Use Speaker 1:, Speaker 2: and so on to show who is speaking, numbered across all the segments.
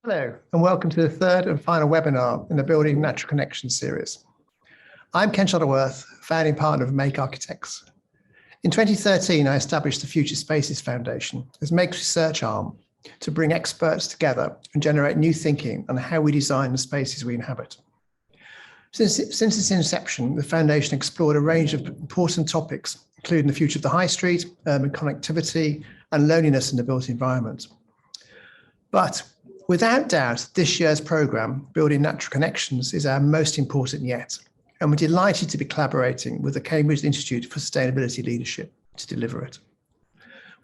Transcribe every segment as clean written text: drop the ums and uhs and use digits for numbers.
Speaker 1: Hello, and welcome to the third and final webinar in the Building Natural Connections series. I'm Ken Shuttleworth, founding partner of Make Architects. In 2013, I established the Future Spaces Foundation as Make's research arm to bring experts together and generate new thinking on how we design the spaces we inhabit. Since its inception, the foundation explored a range of important topics, including the future of the high street, urban connectivity, and loneliness in the built environment. But without doubt, this year's programme, Building Natural Connections, is our most important yet, and we're delighted to be collaborating with the Cambridge Institute for Sustainability Leadership to deliver it.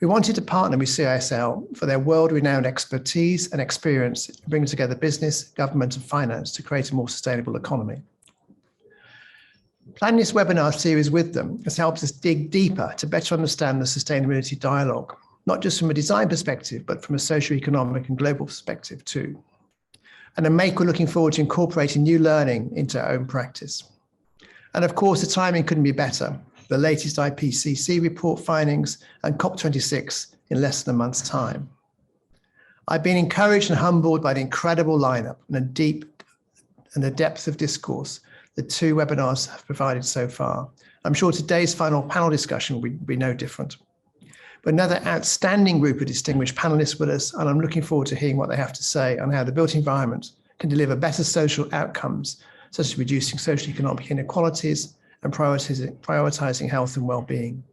Speaker 1: We wanted to partner with CISL for their world-renowned expertise and experience in bringing together business, government and finance to create a more sustainable economy. Planning this webinar series with them has helped us dig deeper to better understand the sustainability dialogue, not just from a design perspective, but from a socioeconomic and global perspective too. And at Make, we're looking forward to incorporating new learning into our own practice. And of course, the timing couldn't be better. The latest IPCC report findings and COP26 in less than a month's time. I've been encouraged and humbled by the incredible lineup and the depth of discourse the two webinars have provided so far. I'm sure today's final panel discussion will be no different. But another outstanding group of distinguished panelists with us, and I'm looking forward to hearing what they have to say on how the built environment can deliver better social outcomes, such as reducing socioeconomic inequalities and prioritising health and well-being.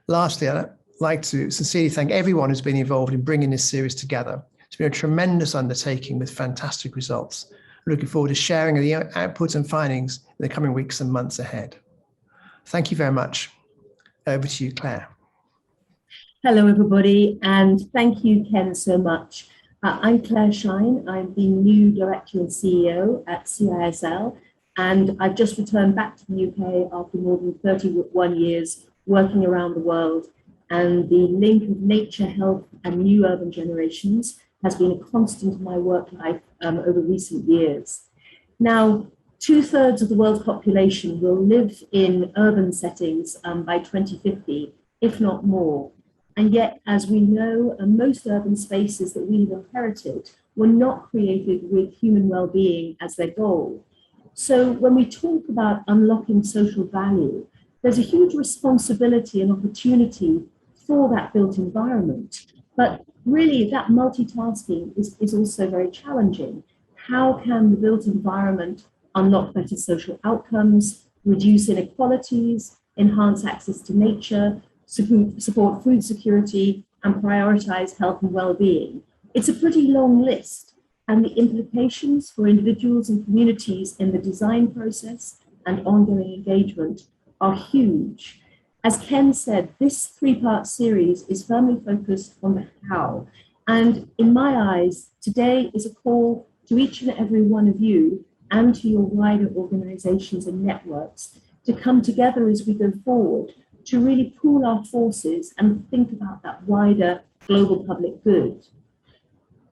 Speaker 1: Lastly, I'd like to sincerely thank everyone who's been involved in bringing this series together. It's been a tremendous undertaking with fantastic results. I'm looking forward to sharing the outputs and findings in the coming weeks and months ahead. Thank you very much. Over to you, Claire.
Speaker 2: Hello, everybody, and thank you, Ken, so much. I'm Claire Shine. I'm the new Director and CEO at CISL, and I've just returned back to the UK after more than 31 years working around the world. And the link of nature, health, and new urban generations has been a constant in my work life over recent years. Now, 2/3 of the world's population will live in urban settings by 2050, if not more. And yet, as we know, most urban spaces that we've inherited were not created with human well-being as their goal. So when we talk about unlocking social value, there's a huge responsibility and opportunity for that built environment. But really, that multitasking is also very challenging. How can the built environment unlock better social outcomes, reduce inequalities, enhance access to nature, support food security, and prioritize health and well-being? It's a pretty long list, and the implications for individuals and communities in the design process and ongoing engagement are huge. As Ken said, this three-part series is firmly focused on the how. And in my eyes, today is a call to each and every one of you and to your wider organizations and networks to come together as we go forward to really pool our forces and think about that wider global public good.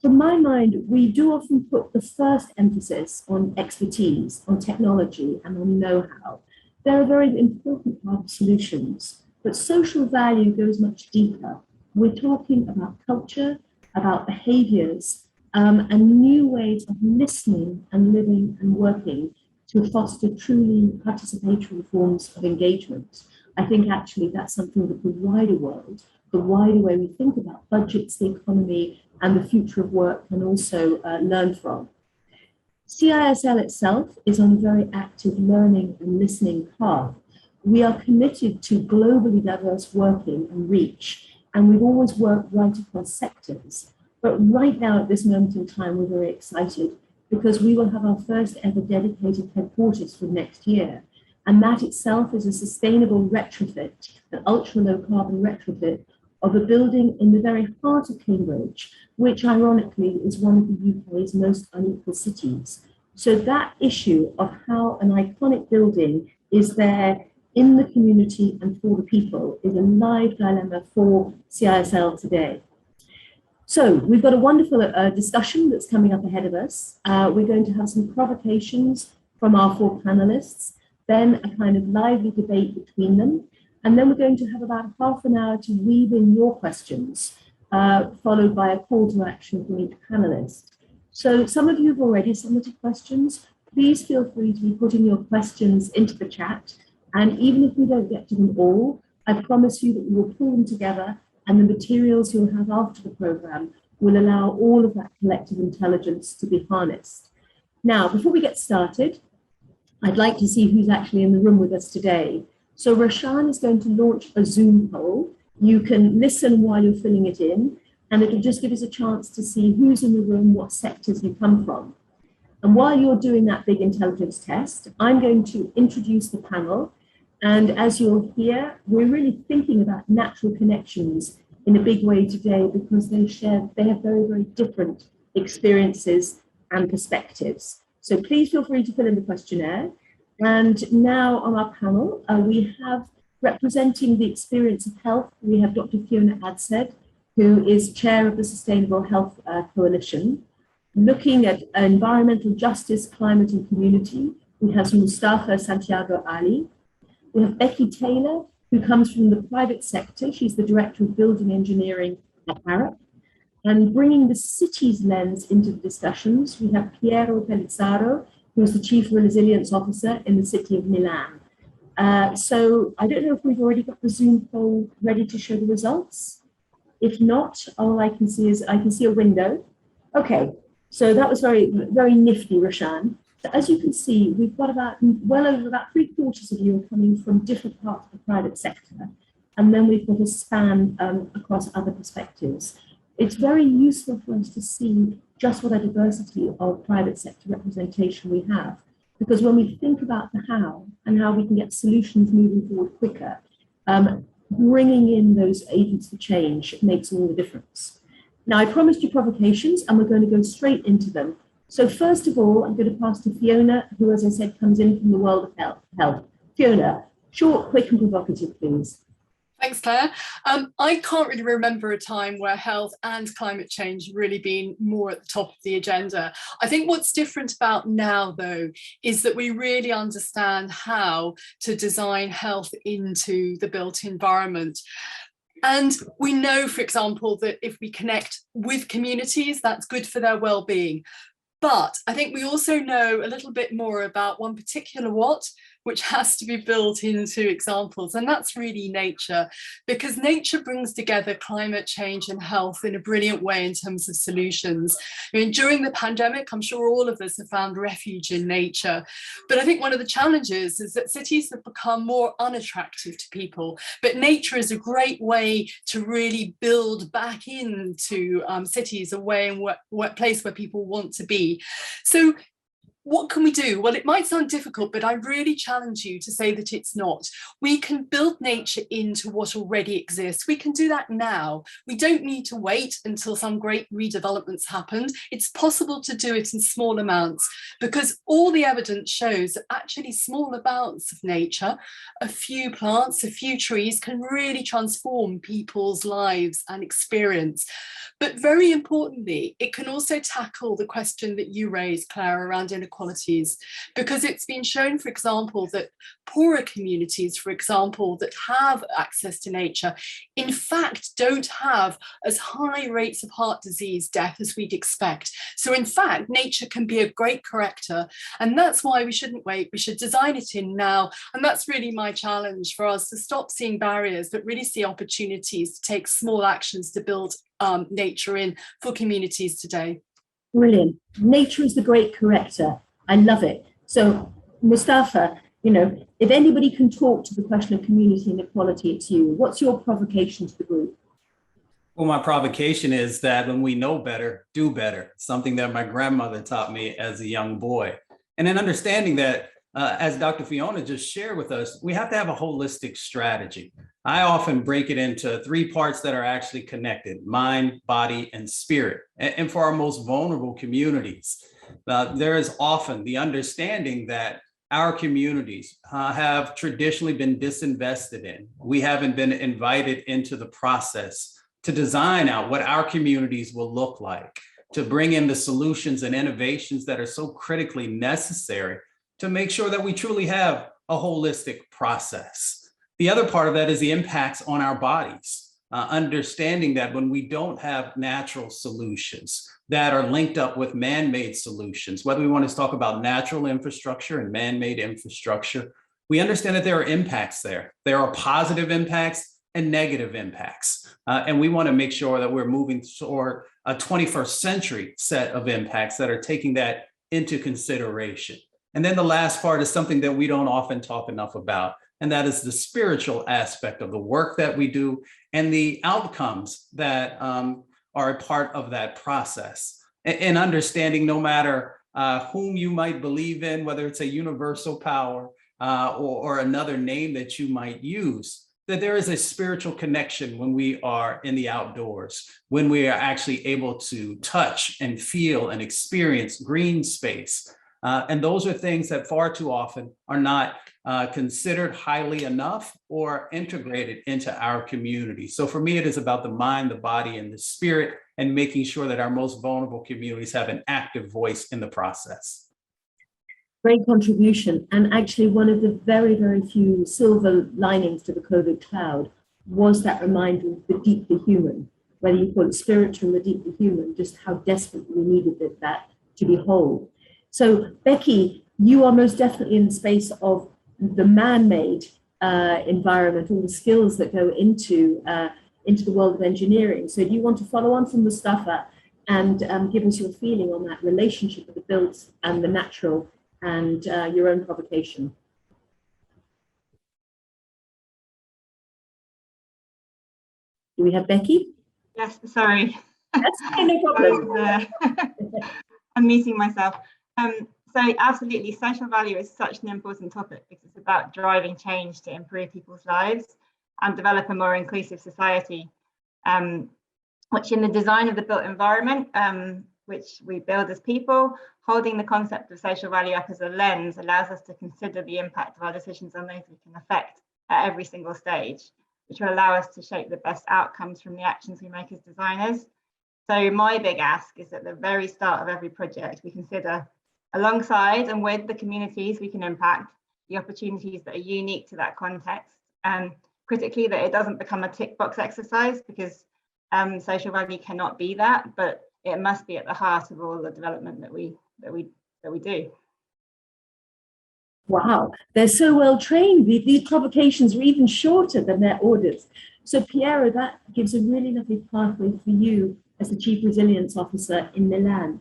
Speaker 2: From my mind, we do often put the first emphasis on expertise, on technology, and on know-how. They're a very important part of solutions, but social value goes much deeper. We're talking about culture, about behaviors, and new ways of listening and living and working to foster truly participatory forms of engagement. I think actually that's something that the wider world, the wider way we think about budgets, the economy, and the future of work can also learn from. CISL itself is on a very active learning and listening path. We are committed to globally diverse working and reach, and we've always worked right across sectors. But right now, at this moment in time, we're very excited because we will have our first ever dedicated headquarters for next year. And that itself is a sustainable retrofit, an ultra low carbon retrofit of a building in the very heart of Cambridge, which ironically is one of the UK's most unequal cities. So that issue of how an iconic building is there in the community and for the people is a live dilemma for CISL today. So we've got a wonderful discussion that's coming up ahead of us. We're going to have some provocations from our four panelists, then a kind of lively debate between them. And then we're going to have about half an hour to weave in your questions, followed by a call to action from each panelist. So some of you have already submitted questions. Please feel free to be putting your questions into the chat. And even if we don't get to them all, I promise you that we will pull them together, and the materials you'll have after the program will allow all of that collective intelligence to be harnessed. Now, before we get started, I'd like to see who's actually in the room with us today. So Roshan is going to launch a Zoom poll. You can listen while you're filling it in, and it'll just give us a chance to see who's in the room, what sectors you come from. And while you're doing that big intelligence test, I'm going to introduce the panel. And as you'll hear, we're really thinking about natural connections in a big way today, because they have very, very different experiences and perspectives. So please feel free to fill in the questionnaire. And now on our panel, we have, representing the experience of health, we have Dr. Fiona Adshead, who is chair of the Sustainable Health Coalition. Looking at environmental justice, climate and community, we have Mustafa Santiago Ali. We have Becky Taylor, who comes from the private sector. She's the Director of Building Engineering at Arup. And bringing the city's lens into the discussions, we have Piero Pellizzaro, who is the Chief Resilience Officer in the city of Milan. So I don't know if we've already got the Zoom poll ready to show the results. If not, all I can see is I can see a window. Okay, so that was very, very nifty, Roshan. So as you can see, we've got well over about 3/4 of you are coming from different parts of the private sector. And then we've got a span across other perspectives. It's very useful for us to see just what a diversity of private sector representation we have. Because when we think about the how and how we can get solutions moving forward quicker, bringing in those agents for change makes all the difference. Now, I promised you provocations, and we're going to go straight into them. So first of all, I'm going to pass to Fiona, who, as I said, comes in from the world of health. Fiona, short, quick and provocative, please.
Speaker 3: Thanks, Claire. I can't really remember a time where health and climate change really been more at the top of the agenda. I think what's different about now, though, is that we really understand how to design health into the built environment. And we know, for example, that if we connect with communities, that's good for their well-being. But I think we also know a little bit more about one particular what, which has to be built into examples, and that's really nature, because nature brings together climate change and health in a brilliant way in terms of solutions. I mean, during the pandemic, I'm sure all of us have found refuge in nature, but I think one of the challenges is that cities have become more unattractive to people, but nature is a great way to really build back into cities, a way and place where people want to be. So what can we do? Well, it might sound difficult, but I really challenge you to say that it's not. We can build nature into what already exists. We can do that now. We don't need to wait until some great redevelopments happen. It's possible to do it in small amounts, because all the evidence shows that actually small amounts of nature, a few plants, a few trees, can really transform people's lives and experience. But very importantly, it can also tackle the question that you raised, Claire, around inequalities, because it's been shown, for example, that poorer communities, for example, that have access to nature, in fact, don't have as high rates of heart disease death as we'd expect. So in fact, nature can be a great corrector, and that's why we shouldn't wait. We should design it in now. And that's really my challenge for us, to stop seeing barriers, but really see opportunities to take small actions to build nature in for communities today.
Speaker 2: Brilliant. Nature is the great corrector. I love it. So Mustafa, you know, if anybody can talk to the question of community inequality, it's you. What's your provocation to the group?
Speaker 4: Well, my provocation is that when we know better, do better. Something that my grandmother taught me as a young boy. And then understanding that, as Dr. Fiona just shared with us, we have to have a holistic strategy. I often break it into 3 parts that are actually connected: mind, body, and spirit. And for our most vulnerable communities, there is often the understanding that our communities have traditionally been disinvested in. We haven't been invited into the process to design out what our communities will look like, to bring in the solutions and innovations that are so critically necessary to make sure that we truly have a holistic process. The other part of that is the impacts on our bodies, understanding that when we don't have natural solutions, that are linked up with man-made solutions, whether we want to talk about natural infrastructure and man-made infrastructure. We understand that there are impacts there. There are positive impacts and negative impacts. And we want to make sure that we're moving toward a 21st century set of impacts that are taking that into consideration. And then the last part is something that we don't often talk enough about, and that is the spiritual aspect of the work that we do and the outcomes that are a part of that process. And understanding no matter whom you might believe in, whether it's a universal power or another name that you might use, that there is a spiritual connection when we are in the outdoors, when we are actually able to touch and feel and experience green space. And those are things that far too often are not considered highly enough or integrated into our community. So for me, it is about the mind, the body, and the spirit, and making sure that our most vulnerable communities have an active voice in the process.
Speaker 2: Great contribution. And actually, one of the very, very few silver linings to the COVID cloud was that reminder of the deeply human, whether you call it spiritual or deeply human, just how desperately we needed that to be whole. So, Becky, you are most definitely in the space of the man-made environment, all the skills that go into the world of engineering. So do you want to follow on from Mustafa and give us your feeling on that relationship of the built and the natural and your own provocation? Do we have Becky?
Speaker 5: Yes, sorry.
Speaker 2: That's okay, no problem.
Speaker 5: I'm meeting myself. So absolutely, social value is such an important topic because it's about driving change to improve people's lives and develop a more inclusive society, which in the design of the built environment, which we build as people, holding the concept of social value up as a lens allows us to consider the impact of our decisions on those we can affect at every single stage, which will allow us to shape the best outcomes from the actions we make as designers. So my big ask is at the very start of every project, we consider alongside and with the communities we can impact, the opportunities that are unique to that context, and critically that it doesn't become a tick box exercise, because social value cannot be that, but it must be at the heart of all the development that we do.
Speaker 2: Wow, they're so well trained. These provocations are even shorter than their orders. So Piero, that gives a really lovely pathway for you as the Chief Resilience Officer in Milan.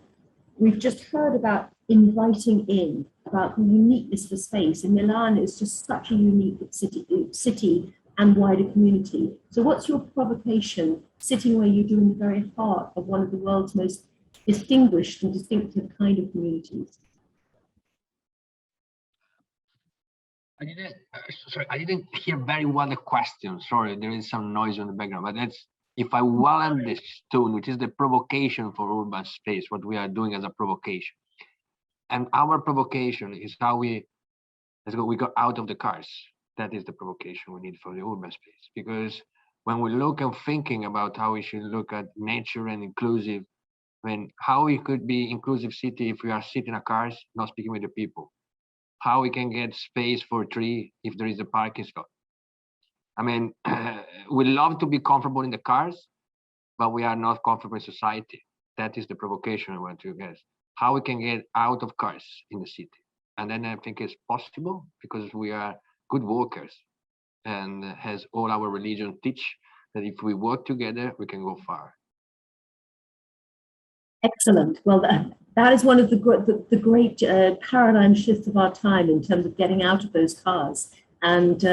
Speaker 2: We've just heard about inviting in, about the uniqueness of the space. And Milan is just such a unique city and wider community. So what's your provocation sitting where you do in the very heart of one of the world's most distinguished and distinctive kind of communities?
Speaker 6: I didn't hear very well the question. Sorry, there is some noise in the background, but that's, if I well understood, which is the provocation for urban space, what we are doing as a provocation. And our provocation is how we got out of the cars. That is the provocation we need for the urban space. Because when we look and thinking about how we should look at nature and inclusive, I mean, how we could be inclusive city if we are sitting in our cars, not speaking with the people. How we can get space for a tree if there is a parking spot. I mean, we love to be comfortable in the cars, but we are not comfortable in society. That is the provocation I want to get. How we can get out of cars in the city. And then I think it's possible because we are good workers, and as all our religion teach, that if we work together, we can go far.
Speaker 2: Excellent. Well, that is one of the great paradigm shifts of our time in terms of getting out of those cars. And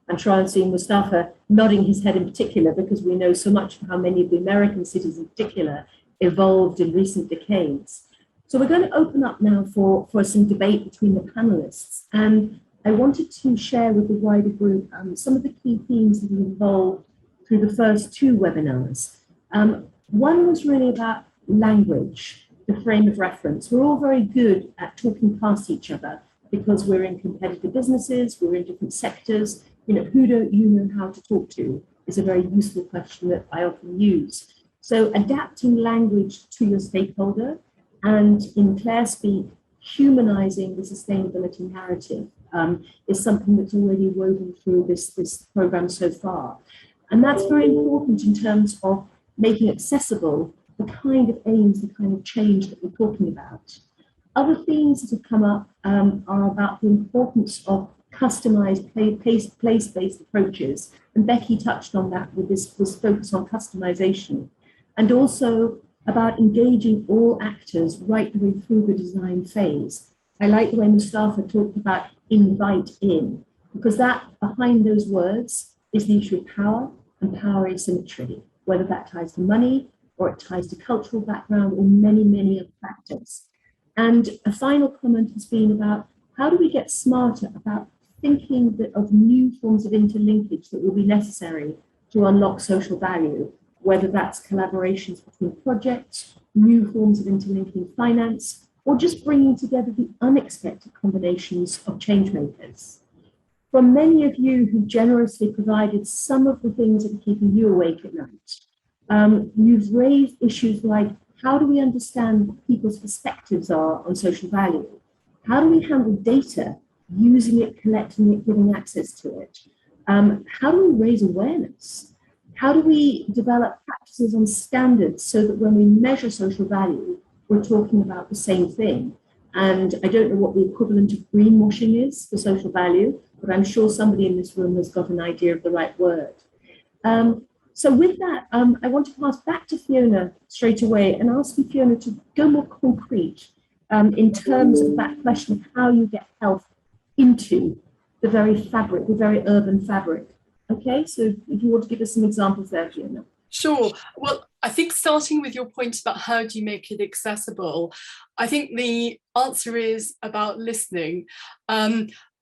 Speaker 2: I'm sure I'm seeing Mustafa nodding his head in particular, because we know so much of how many of the American cities in particular evolved in recent decades. So we're going to open up now for some debate between the panelists. And I wanted to share with the wider group some of the key themes that have evolved through the first two webinars. One was really about language, the frame of reference. We're all very good at talking past each other because we're in competitive businesses, we're in different sectors. You know, who don't you know how to talk to is a very useful question that I often use. So adapting language to your stakeholder, and in Claire speak, humanizing the sustainability narrative is something that's already woven through this program so far. And that's very important in terms of making accessible the kind of aims, the kind of change that we're talking about. Other themes that have come up are about the importance of customized place-based approaches. And Becky touched on that with this focus on customization, and also about engaging all actors right the way through the design phase. I like the way Mustafa talked about invite in, because that behind those words is the issue of power and power asymmetry, whether that ties to money or it ties to cultural background or many, many other factors. And a final comment has been about how do we get smarter about thinking of new forms of interlinkage that will be necessary to unlock social value, whether that's collaborations between projects, new forms of interlinking finance, or just bringing together the unexpected combinations of change makers. From many of you who generously provided some of the things that are keeping you awake at night, you've raised issues like, how do we understand what people's perspectives are on social value? How do we handle data, using it, collecting it, giving access to it? How do we raise awareness? How do we develop practices and standards so that when we measure social value, we're talking about the same thing? And I don't know what the equivalent of greenwashing is for social value, but I'm sure somebody in this room has got an idea of the right word. So with that, I want to pass back to Fiona straight away and ask you, Fiona, to go more concrete in terms of that question of how you get health into the very fabric, the very urban fabric. Okay, so if you want to give us some examples there, Fiona.
Speaker 3: Sure. Well, I think starting with your point about how do you make it accessible, I think the answer is about listening.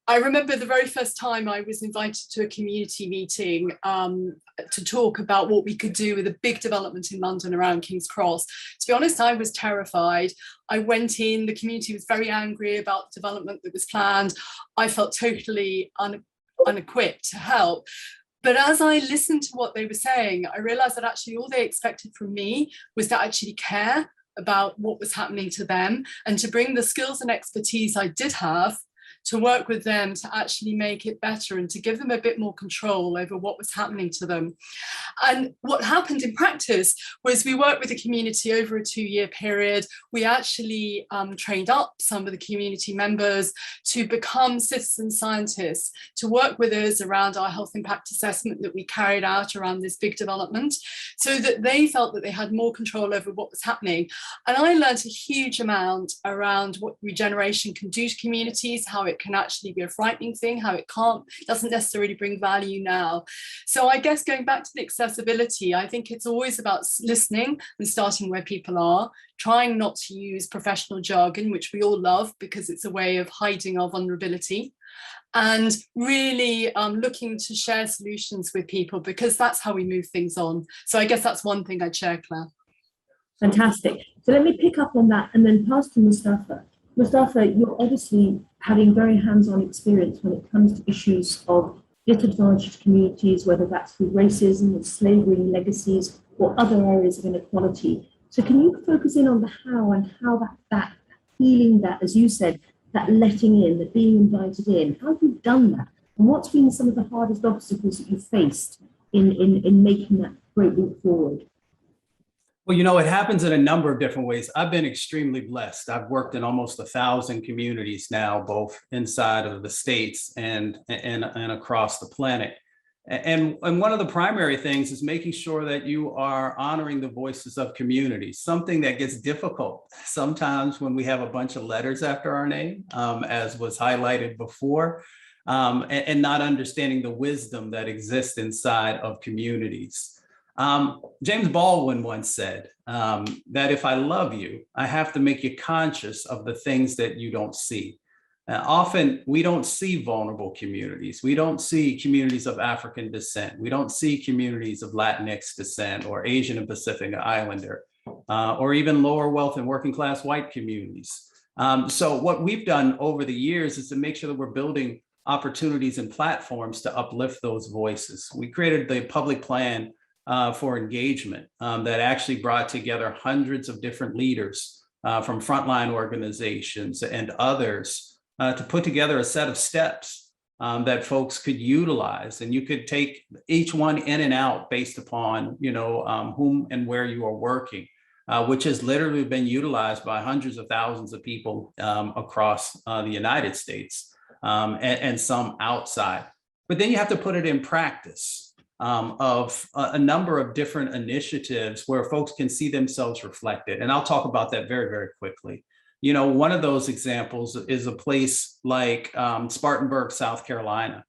Speaker 3: I remember the very first time I was invited to a community meeting to talk about what we could do with a big development in London around King's Cross. To be honest, I was terrified. I went in, the community was very angry about the development that was planned. I felt totally unequipped to help. But as I listened to what they were saying, I realized that actually all they expected from me was to actually care about what was happening to them and to bring the skills and expertise I did have to work with them to actually make it better and to give them a bit more control over what was happening to them. And what happened in practice was we worked with the community over a 2-year period. We actually trained up some of the community members to become citizen scientists, to work with us around our health impact assessment that we carried out around this big development, so that they felt that they had more control over what was happening. And I learned a huge amount around what regeneration can do to communities, how it can actually be a frightening thing, how it doesn't necessarily bring value now. So I guess going back to the accessibility, I think it's always about listening and starting where people are, trying not to use professional jargon, which we all love because it's a way of hiding our vulnerability, and really looking to share solutions with people, because that's how we move things on. So I guess that's one thing I'd share, Claire.
Speaker 2: Fantastic. So let me pick up on that and then pass to Mustafa. Mustafa, you're obviously having very hands-on experience when it comes to issues of disadvantaged communities, whether that's through racism or slavery legacies or other areas of inequality. So can you focus in on the how and how that healing, that, as you said, that letting in, that being invited in, how have you done that? And what's been some of the hardest obstacles that you've faced in making that great leap forward?
Speaker 4: Well, you know, it happens in a number of different ways. I've been extremely blessed. I've worked in almost 1,000 communities now, both inside of the States and across the planet. And one of the primary things is making sure that you are honoring the voices of communities, something that gets difficult sometimes when we have a bunch of letters after our name, as was highlighted before, and not understanding the wisdom that exists inside of communities. James Baldwin once said that if I love you, I have to make you conscious of the things that you don't see. Often we don't see vulnerable communities. We don't see communities of African descent. We don't see communities of Latinx descent or Asian and Pacific Islander, or even lower wealth and working class white communities. So what we've done over the years is to make sure that we're building opportunities and platforms to uplift those voices. We created the public plan for engagement that actually brought together hundreds of different leaders from frontline organizations and others to put together a set of steps that folks could utilize, and you could take each one in and out based upon, whom and where you are working. which has literally been utilized by hundreds of thousands of people across the United States and some outside. But then you have to put it in practice of a number of different initiatives where folks can see themselves reflected. And I'll talk about that very, very quickly. You know, one of those examples is a place like Spartanburg, South Carolina,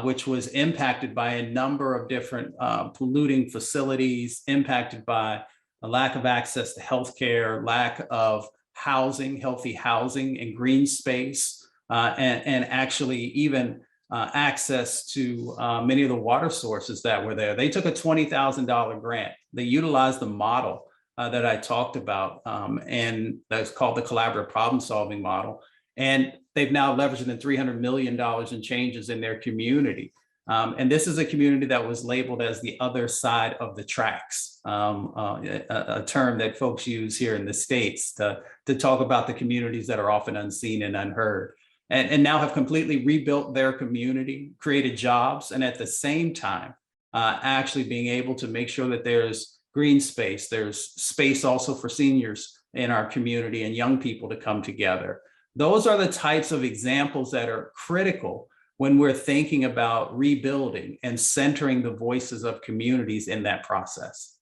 Speaker 4: which was impacted by a number of different polluting facilities, impacted by a lack of access to healthcare, lack of housing, healthy housing and green space, and actually even access to many of the water sources that were there. They took a $20,000 grant. They utilized the model that I talked about, and that's called the collaborative problem solving model. And they've now leveraged in $300 million in changes in their community. And this is a community that was labeled as the other side of the tracks, a term that folks use here in the States to talk about the communities that are often unseen and unheard, and now have completely rebuilt their community, created jobs, and at the same time, actually being able to make sure that there's green space, there's space also for seniors in our community and young people to come together. Those are the types of examples that are critical when we're thinking about rebuilding and centering the voices of communities in that process.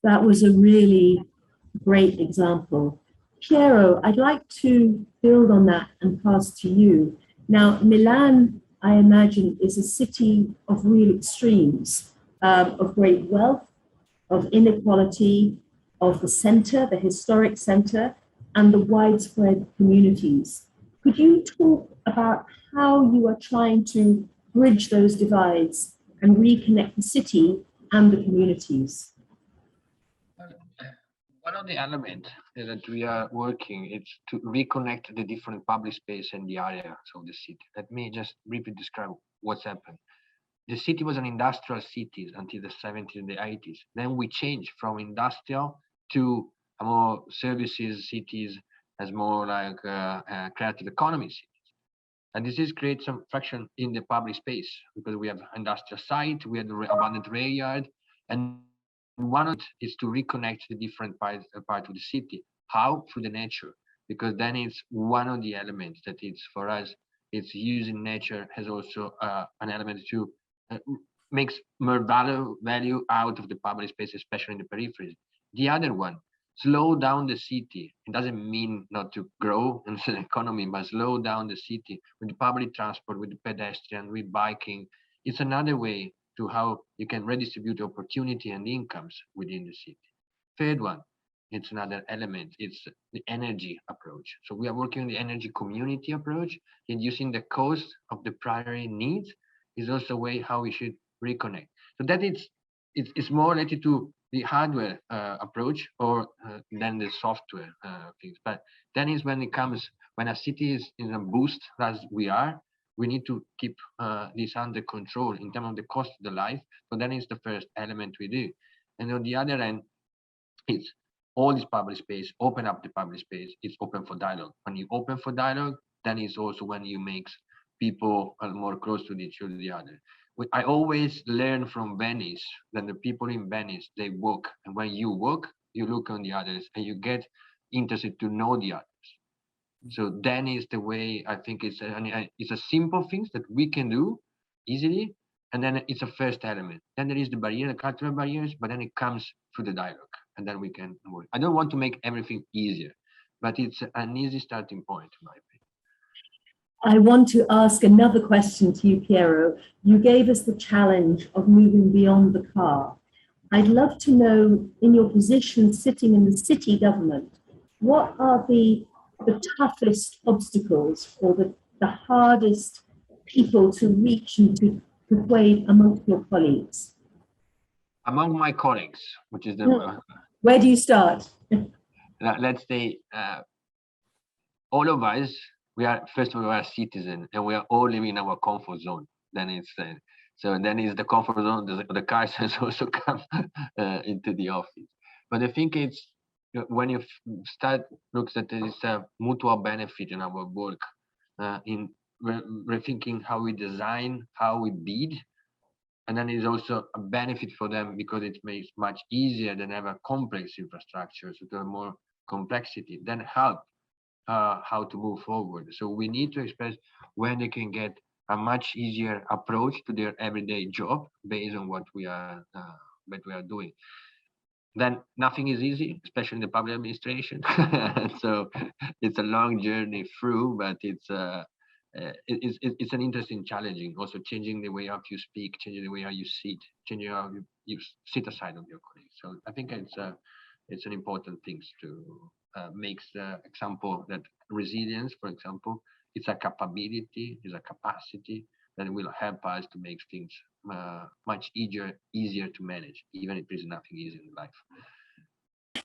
Speaker 2: That was a really great example. Piero, I'd like to build on that and pass to you. Now, Milan, I imagine, is a city of real extremes, of great wealth, of inequality, of the center, the historic center, and the widespread communities. Could you talk about how you are trying to bridge those divides and reconnect the city and the communities?
Speaker 6: One of the elements that we are working is to reconnect the different public space and the areas of the city. Let me just briefly describe what's happened. The city was an industrial city until the 70s and the 80s. Then we changed from industrial to a more services cities, as more like creative economy cities. And this is create some friction in the public space because we have industrial site, we have the abandoned rail yard, and one of it is to reconnect the different parts of the city. How? Through the nature, because then it's one of the elements that it's for us, it's using nature as also an element to makes more value out of the public space, especially in the peripheries. The other one, slow down the city. It doesn't mean not to grow in the economy, but slow down the city with the public transport, with the pedestrian, with biking. It's another way to how you can redistribute opportunity and incomes within the city. Third one, it's another element. It's the energy approach. So we are working on the energy community approach, and using the cost of the primary needs is also a way how we should reconnect. So that it's more related to the hardware approach or than the software things. But then is when it comes, when a city is in a boost as we are, we need to keep this under control in terms of the cost of the life. So that is the first element we do. And on the other end, it's all this public space, open up the public space, it's open for dialogue. When you open for dialogue, then it's also when you make people more close to each other the other. I always learn from Venice that the people in Venice, they walk. And when you walk, you look on the others and you get interested to know the others. So then is the way I think it's a simple things that we can do easily. And then it's a first element. Then there is the barrier, the cultural barriers, but then it comes through the dialogue. And then we can work. I don't want to make everything easier, but it's an easy starting point, in my opinion.
Speaker 2: I want to ask another question to you, Piero. You gave us the challenge of moving beyond the car. I'd love to know, in your position sitting in the city government, what are the toughest obstacles or the hardest people to reach and to persuade amongst your colleagues?
Speaker 6: Among my colleagues, which is the...
Speaker 2: Where do you start?
Speaker 6: Let's say all of us, we are, first of all, we are citizens and we are all living in our comfort zone. Then it's so then is the comfort zone, the cars has also come into the office. But I think it's when you start looks at there is a mutual benefit in our work, in rethinking how we design, how we bid, And then it's also a benefit for them because it makes much easier than have a complex infrastructure, so to have more complexity, then help how to move forward. So we need to express when they can get a much easier approach to their everyday job based on what we are doing. Then nothing is easy, especially in the public administration. So it's a long journey through, but it's an interesting, challenging, also changing the way how you speak, changing the way how you sit, changing how you sit aside of your colleagues. So I think it's an important thing to make the example that resilience, for example, it's a capability, it's a capacity that will help us to make things much easier to manage, even if there's nothing easy in life.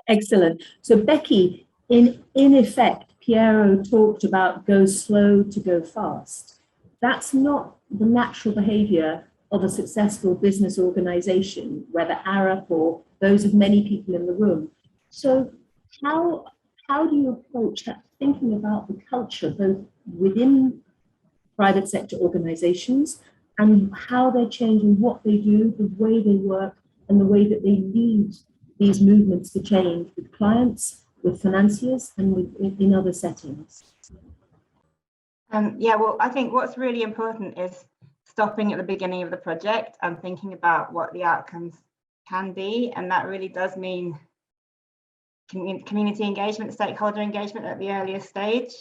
Speaker 2: Excellent. So Becky, in effect, Piero talked about go slow to go fast. That's not the natural behavior of a successful business organization, whether Arab or those of many people in the room. So how do you approach that, thinking about the culture, both within private sector organizations and how they're changing what they do, the way they work, and the way that they lead these movements to change with clients, with financiers, and in other settings?
Speaker 5: Yeah, well, I think what's really important is stopping at the beginning of the project and thinking about what the outcomes can be. And that really does mean community engagement, stakeholder engagement at the earliest stage.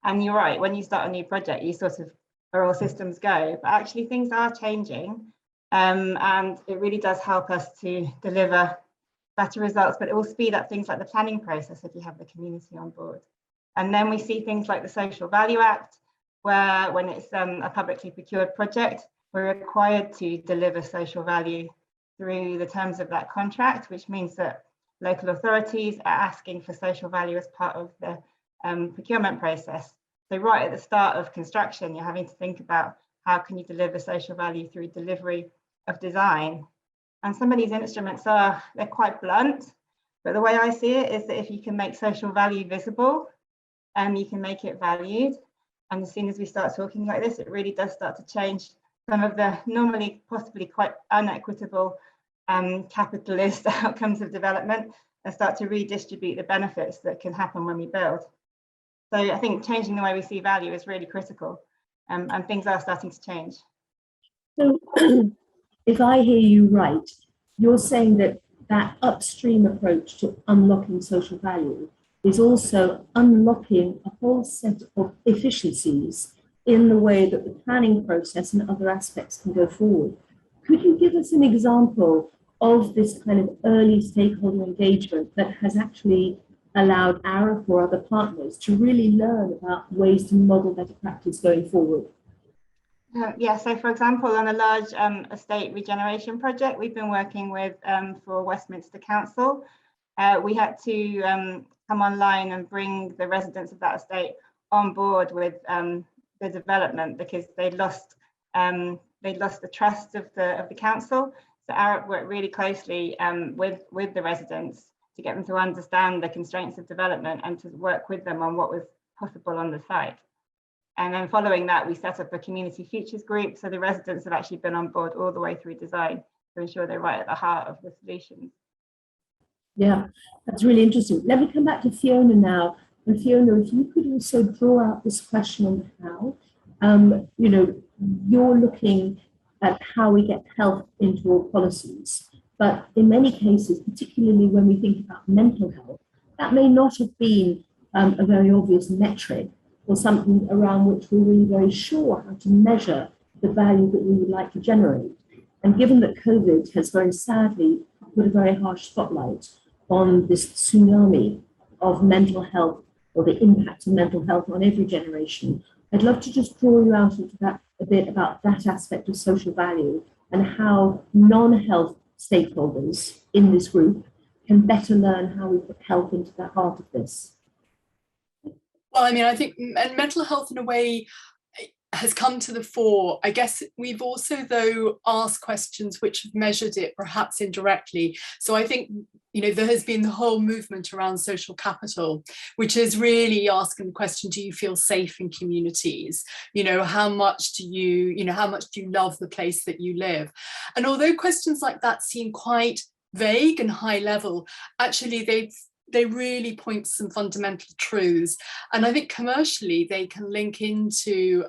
Speaker 5: And you're right, when you start a new project, you sort of are all systems go, but actually things are changing. And it really does help us to deliver better results, but it will speed up things like the planning process if you have the community on board. And then we see things like the Social Value Act, where when it's a publicly procured project, we're required to deliver social value through the terms of that contract, which means that local authorities are asking for social value as part of the procurement process. So right at the start of construction, you're having to think about how can you deliver social value through delivery of design. And some of these instruments they're quite blunt, but the way I see it is that if you can make social value visible, you can make it valued. And as soon as we start talking like this, it really does start to change some of the normally possibly quite unequitable capitalist outcomes of development and start to redistribute the benefits that can happen when we build. So I think changing the way we see value is really critical, and things are starting to change.
Speaker 2: So if I hear you right, you're saying that that upstream approach to unlocking social value is also unlocking a whole set of efficiencies in the way that the planning process and other aspects can go forward. Could you give us an example of this kind of early stakeholder engagement that has actually allowed Arab or other partners to really learn about ways to model better practice going forward?
Speaker 5: Yeah, so for example, on a large estate regeneration project we've been working with for Westminster Council, we had to come online and bring the residents of that estate on board with the development because they'd lost the trust of the council. So Arab worked really closely with the residents to get them to understand the constraints of development and to work with them on what was possible on the site. And then following that, we set up a community futures group. So the residents have actually been on board all the way through design to ensure they're right at the heart of the solutions.
Speaker 2: Yeah, that's really interesting. Let me come back to Fiona now. And Fiona, if you could also draw out this question on how, you're looking at how we get health into all policies. But in many cases, particularly when we think about mental health, that may not have been a very obvious metric or something around which we're really very sure how to measure the value that we would like to generate. And given that COVID has very sadly put a very harsh spotlight on this tsunami of mental health or the impact of mental health on every generation, I'd love to just draw you out into that a bit about that aspect of social value and how non-health stakeholders in this group can better learn how we put health into the heart of this.
Speaker 3: Well, I mean, I think mental health in a way, has come to the fore. I guess we've also, though, asked questions which have measured it perhaps indirectly. So I think, you know, there has been the whole movement around social capital, which is really asking the question, do you feel safe in communities? You know, how much do you love the place that you live? And although questions like that seem quite vague and high level, actually they really point to some fundamental truths. And I think commercially they can link into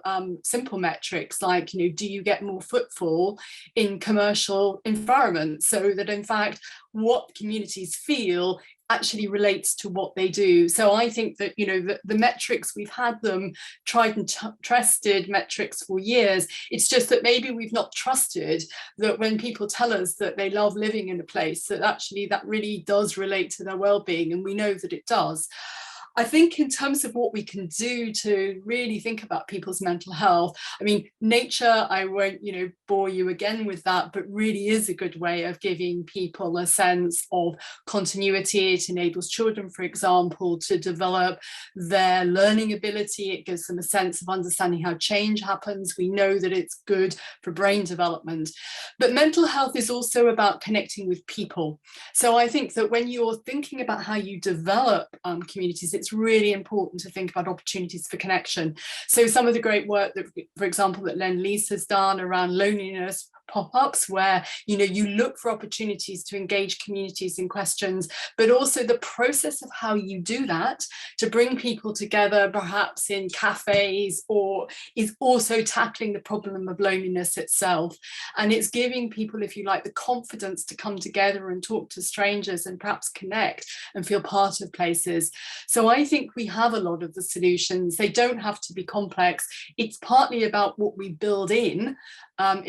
Speaker 3: simple metrics like, you know, do you get more footfall in commercial environments? So that in fact, what communities feel actually relates to what they do. So I think that, you know, the metrics, we've had them tried and trusted metrics for years. It's just that maybe we've not trusted that when people tell us that they love living in a place, that actually that really does relate to their well-being, and we know that it does. I think in terms of what we can do to really think about people's mental health, I mean, nature, I won't, you know, bore you again with that, but really is a good way of giving people a sense of continuity. It enables children, for example, to develop their learning ability. It gives them a sense of understanding how change happens. We know that it's good for brain development. But mental health is also about connecting with people. So I think that when you're thinking about how you develop communities, it's really important to think about opportunities for connection. So some of the great work that, for example, that Lend-Lease has done around loneliness pop-ups, where, you know, you look for opportunities to engage communities in questions, but also the process of how you do that to bring people together, perhaps in cafes, or is also tackling the problem of loneliness itself. And it's giving people, if you like, the confidence to come together and talk to strangers and perhaps connect and feel part of places. So I think we have a lot of the solutions. They don't have to be complex. It's partly about what we build in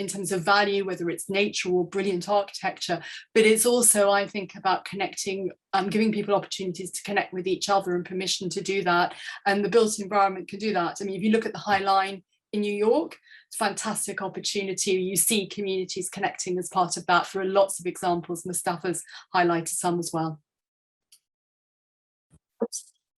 Speaker 3: terms of value, whether it's nature or brilliant architecture, but it's also, I think, about connecting, giving people opportunities to connect with each other and permission to do that. And the built environment can do that. I mean, if you look at the High Line in New York, it's a fantastic opportunity. You see communities connecting as part of that. There are lots of examples. Mustafa's highlighted some as well.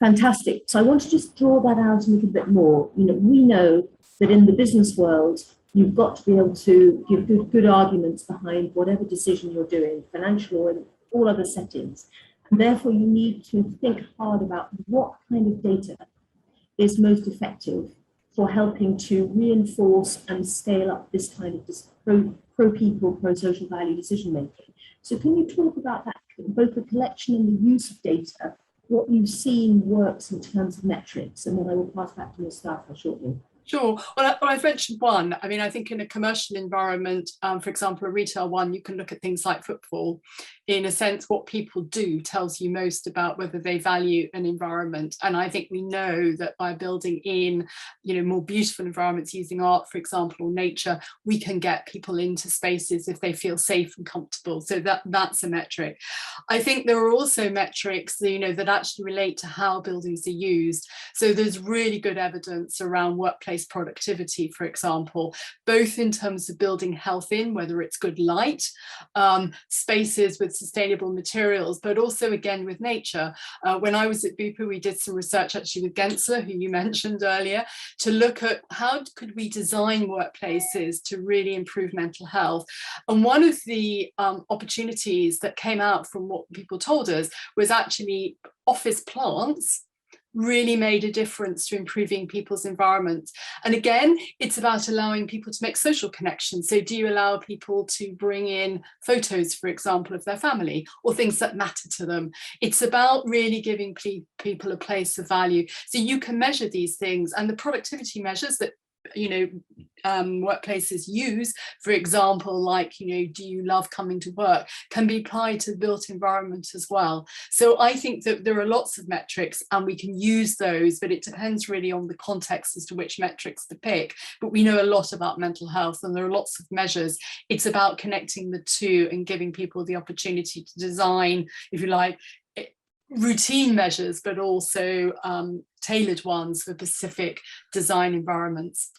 Speaker 2: Fantastic. So I want to just draw that out a little bit more. You know, we know that in the business world, you've got to be able to give good arguments behind whatever decision you're doing, financial or in all other settings. And therefore, you need to think hard about what kind of data is most effective for helping to reinforce and scale up this kind of pro-people, pro-social value decision making. So can you talk about that, both the collection and the use of data, what you've seen works in terms of metrics, and then I will pass back to Mustafa shortly.
Speaker 3: Sure. Well, I've mentioned one. I mean, I think in a commercial environment, for example, a retail one, you can look at things like footfall. In a sense, what people do tells you most about whether they value an environment. And I think we know that by building in, you know, more beautiful environments using art, for example, or nature, we can get people into spaces if they feel safe and comfortable. So that's a metric. I think there are also metrics, you know, that actually relate to how buildings are used. So there's really good evidence around workplace productivity, for example, both in terms of building health in, whether it's good light, spaces with sustainable materials, but also again with nature. When I was at Bupa, we did some research actually with Gensler, who you mentioned earlier, to look at how could we design workplaces to really improve mental health. And one of the opportunities that came out from what people told us was actually office plants really made a difference to improving people's environments. And again, it's about allowing people to make social connections. So do you allow people to bring in photos, for example, of their family or things that matter to them? It's about really giving people a place of value. So you can measure these things, and the productivity measures that, you know, workplaces use, for example, like, you know, do you love coming to work, can be applied to the built environment as well. So I think that there are lots of metrics and we can use those, but it depends really on the context as to which metrics to pick. But we know a lot about mental health and there are lots of measures. It's about connecting the two and giving people the opportunity to design, if you like, routine measures, but also tailored ones for specific design environments.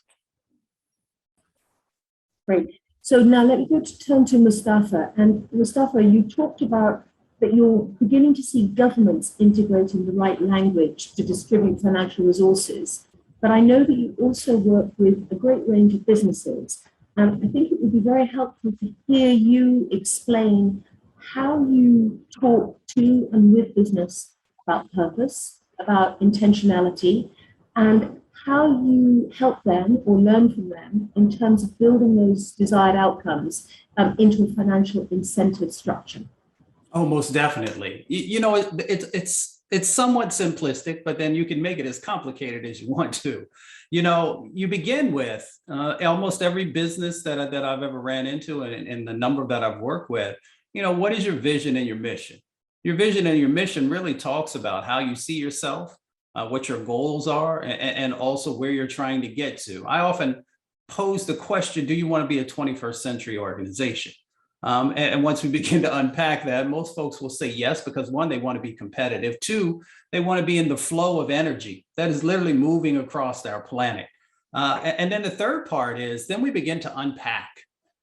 Speaker 2: Great. So now let me turn to Mustafa. And Mustafa, you talked about that you're beginning to see governments integrating the right language to distribute financial resources but I know that you also work with a great range of businesses. And I think it would be very helpful to hear you explain how you talk to and with business about purpose, about intentionality, and how you help them or learn from them in terms of building those desired outcomes into a financial incentive structure.
Speaker 4: Oh, most definitely. You know, it's somewhat simplistic, but then you can make it as complicated as you want to. You know, you begin with almost every business that I've ever ran into, and the number that I've worked with. You know, what is your vision and your mission? Your vision and your mission really talks about how you see yourself, what your goals are, and also where you're trying to get to. I often pose the question, do you want to be a 21st century organization? And once we begin to unpack that, most folks will say yes, because one, they want to be competitive. Two, they want to be in the flow of energy that is literally moving across our planet. And then the third part is, then we begin to unpack.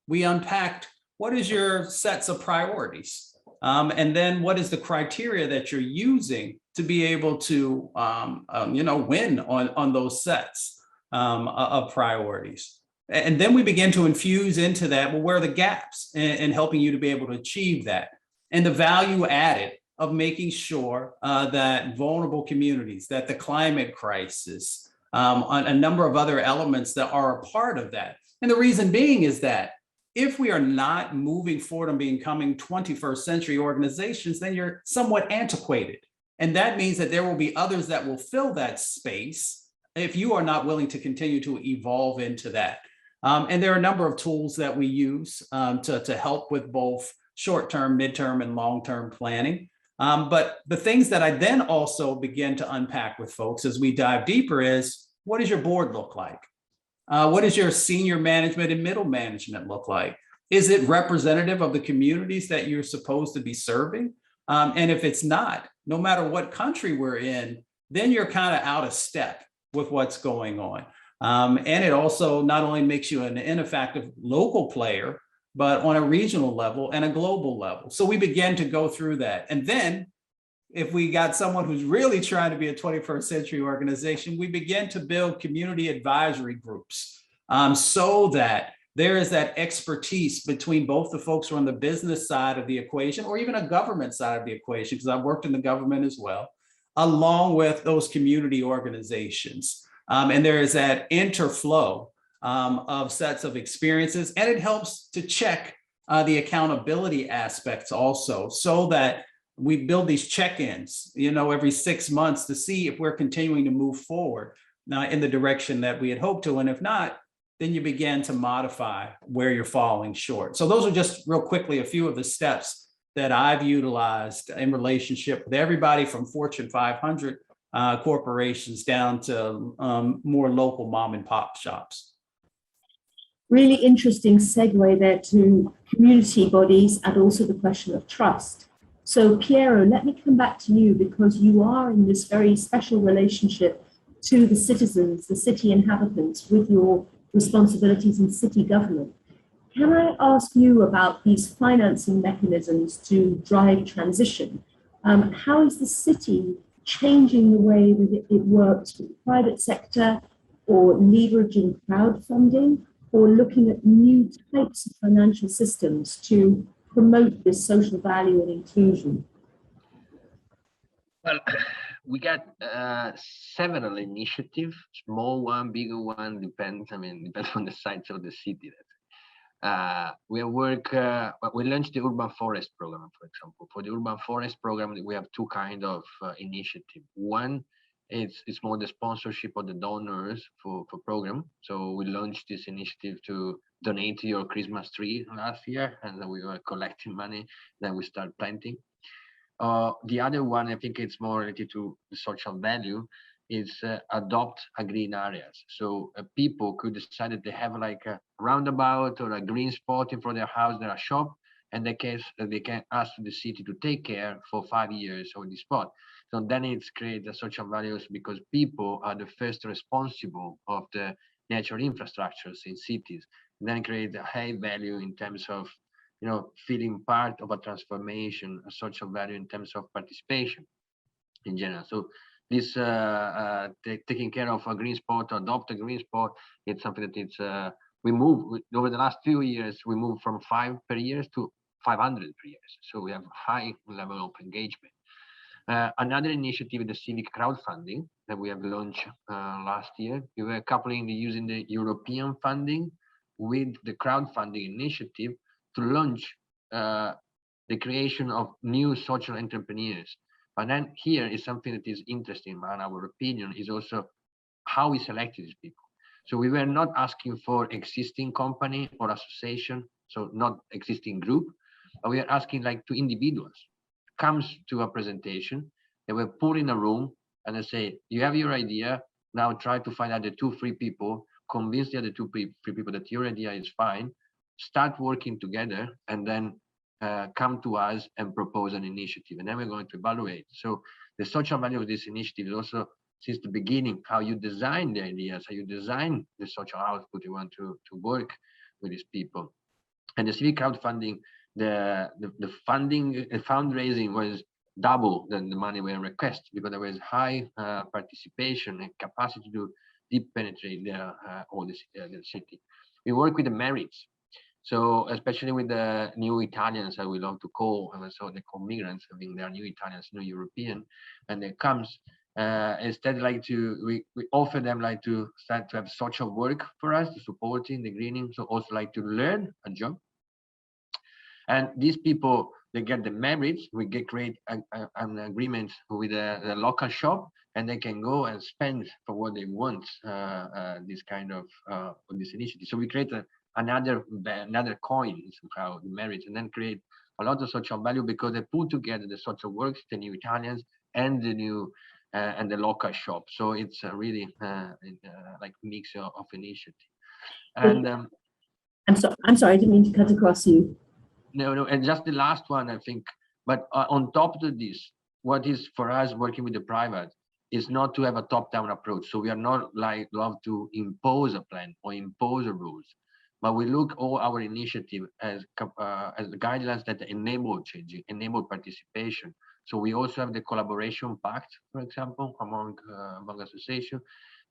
Speaker 4: We unpacked, what is your sets of priorities? And then what is the criteria that you're using to be able to, win on those sets of priorities? And then we begin to infuse into that, well, where are the gaps in helping you to be able to achieve that? And the value added of making sure that vulnerable communities, that the climate crisis, a number of other elements that are a part of that. And the reason being is that if we are not moving forward and becoming 21st century organizations, then you're somewhat antiquated. And that means that there will be others that will fill that space if you are not willing to continue to evolve into that. And there are a number of tools that we use to help with both short-term, midterm, and long-term planning. But the things that I then also begin to unpack with folks as we dive deeper is, what does your board look like? What does your senior management and middle management look like? Is it representative of the communities that you're supposed to be serving? And if it's not, no matter what country we're in, then you're kind of out of step with what's going on. And it also not only makes you an ineffective local player, but on a regional level and a global level. So we began to go through that. And then if we got someone who's really trying to be a 21st century organization, we begin to build community advisory groups so that there is that expertise between both the folks who are on the business side of the equation, or even a government side of the equation, because I've worked in the government as well, along with those community organizations. And there is that interflow of sets of experiences, and it helps to check the accountability aspects also, so that we build these check-ins, every 6 months to see if we're continuing to move forward in the direction that we had hoped to. And if not, then you begin to modify where you're falling short. So those are just real quickly a few of the steps that I've utilized in relationship with everybody from Fortune 500 corporations down to more local mom and pop shops.
Speaker 2: Really interesting segue there to community bodies and also the question of trust. So Piero, let me come back to you, because you are in this very special relationship to the citizens, the city inhabitants, with your responsibilities in city government. Can I ask you about these financing mechanisms to drive transition? How is the city changing the way that it works with the private sector, or leveraging crowdfunding, or looking at new types of financial systems to promote this social value and inclusion?
Speaker 6: Well, we got several initiatives, small one, bigger one, depends on the size of the city. We launched the urban forest program, for example. For the urban forest program, we have two kinds of initiative. One, it's more the sponsorship of the donors for program. So we launched this initiative to donate to your Christmas tree last year, and then we were collecting money, then we start planting. The other one, I think it's more related to the social value, is adopt a green areas. So people could decide that they have like a roundabout or a green spot in front of their house, their shop, and they can ask the city to take care for 5 years of this spot. So then it's create the social values, because people are the first responsible of the natural infrastructures in cities. And then create a high value in terms of feeling part of a transformation, a social value in terms of participation in general. So this taking care of a green spot or adopt a green spot, it's something that it's we move over the last few years. We moved from 5 per year to 500 per year. So we have high level of engagement. Another initiative is the civic crowdfunding that we have launched last year. We were coupling using the European funding with the crowdfunding initiative to launch the creation of new social entrepreneurs. But then here is something that is interesting, in our opinion, is also how we selected these people. So we were not asking for existing company or association, so not existing group, but we are asking like to individuals. Comes to a presentation, they were put in a room and they say, you have your idea, now try to find out the 2-3 people, convince the other 2-3 people that your idea is fine, start working together, and then come to us and propose an initiative, and then we're going to evaluate. So the social value of this initiative is also, since the beginning, how you design the ideas, how you design the social output you want to work with these people. And the civic crowdfunding, the fundraising was double than the money we requested, because there was high participation and capacity to deep penetrate all the city. We work with the merits. So especially with the new Italians, I would love to call, and so they call migrants, I mean, they are new Italians, new European, and they comes, instead like we offer them like to start to have social work for us, to supporting the greening, so also like to learn a job. And these people, they get the merits, we create an agreement with the local shop, and they can go and spend for what they want, this kind of this initiative. So we create another coin somehow, the merits, and then create a lot of social value because they put together the social works, the new Italians, and the new and the local shop. So it's a really like mix of initiative. And
Speaker 2: I'm sorry, I didn't mean to cut across you.
Speaker 6: No, and just the last one, I think. But on top of this, what is for us working with the private is not to have a top-down approach. So we are not like love to impose a plan or impose a rules, but we look all our initiative as the guidelines that enable changing, enable participation. So we also have the collaboration pact, for example, among associations,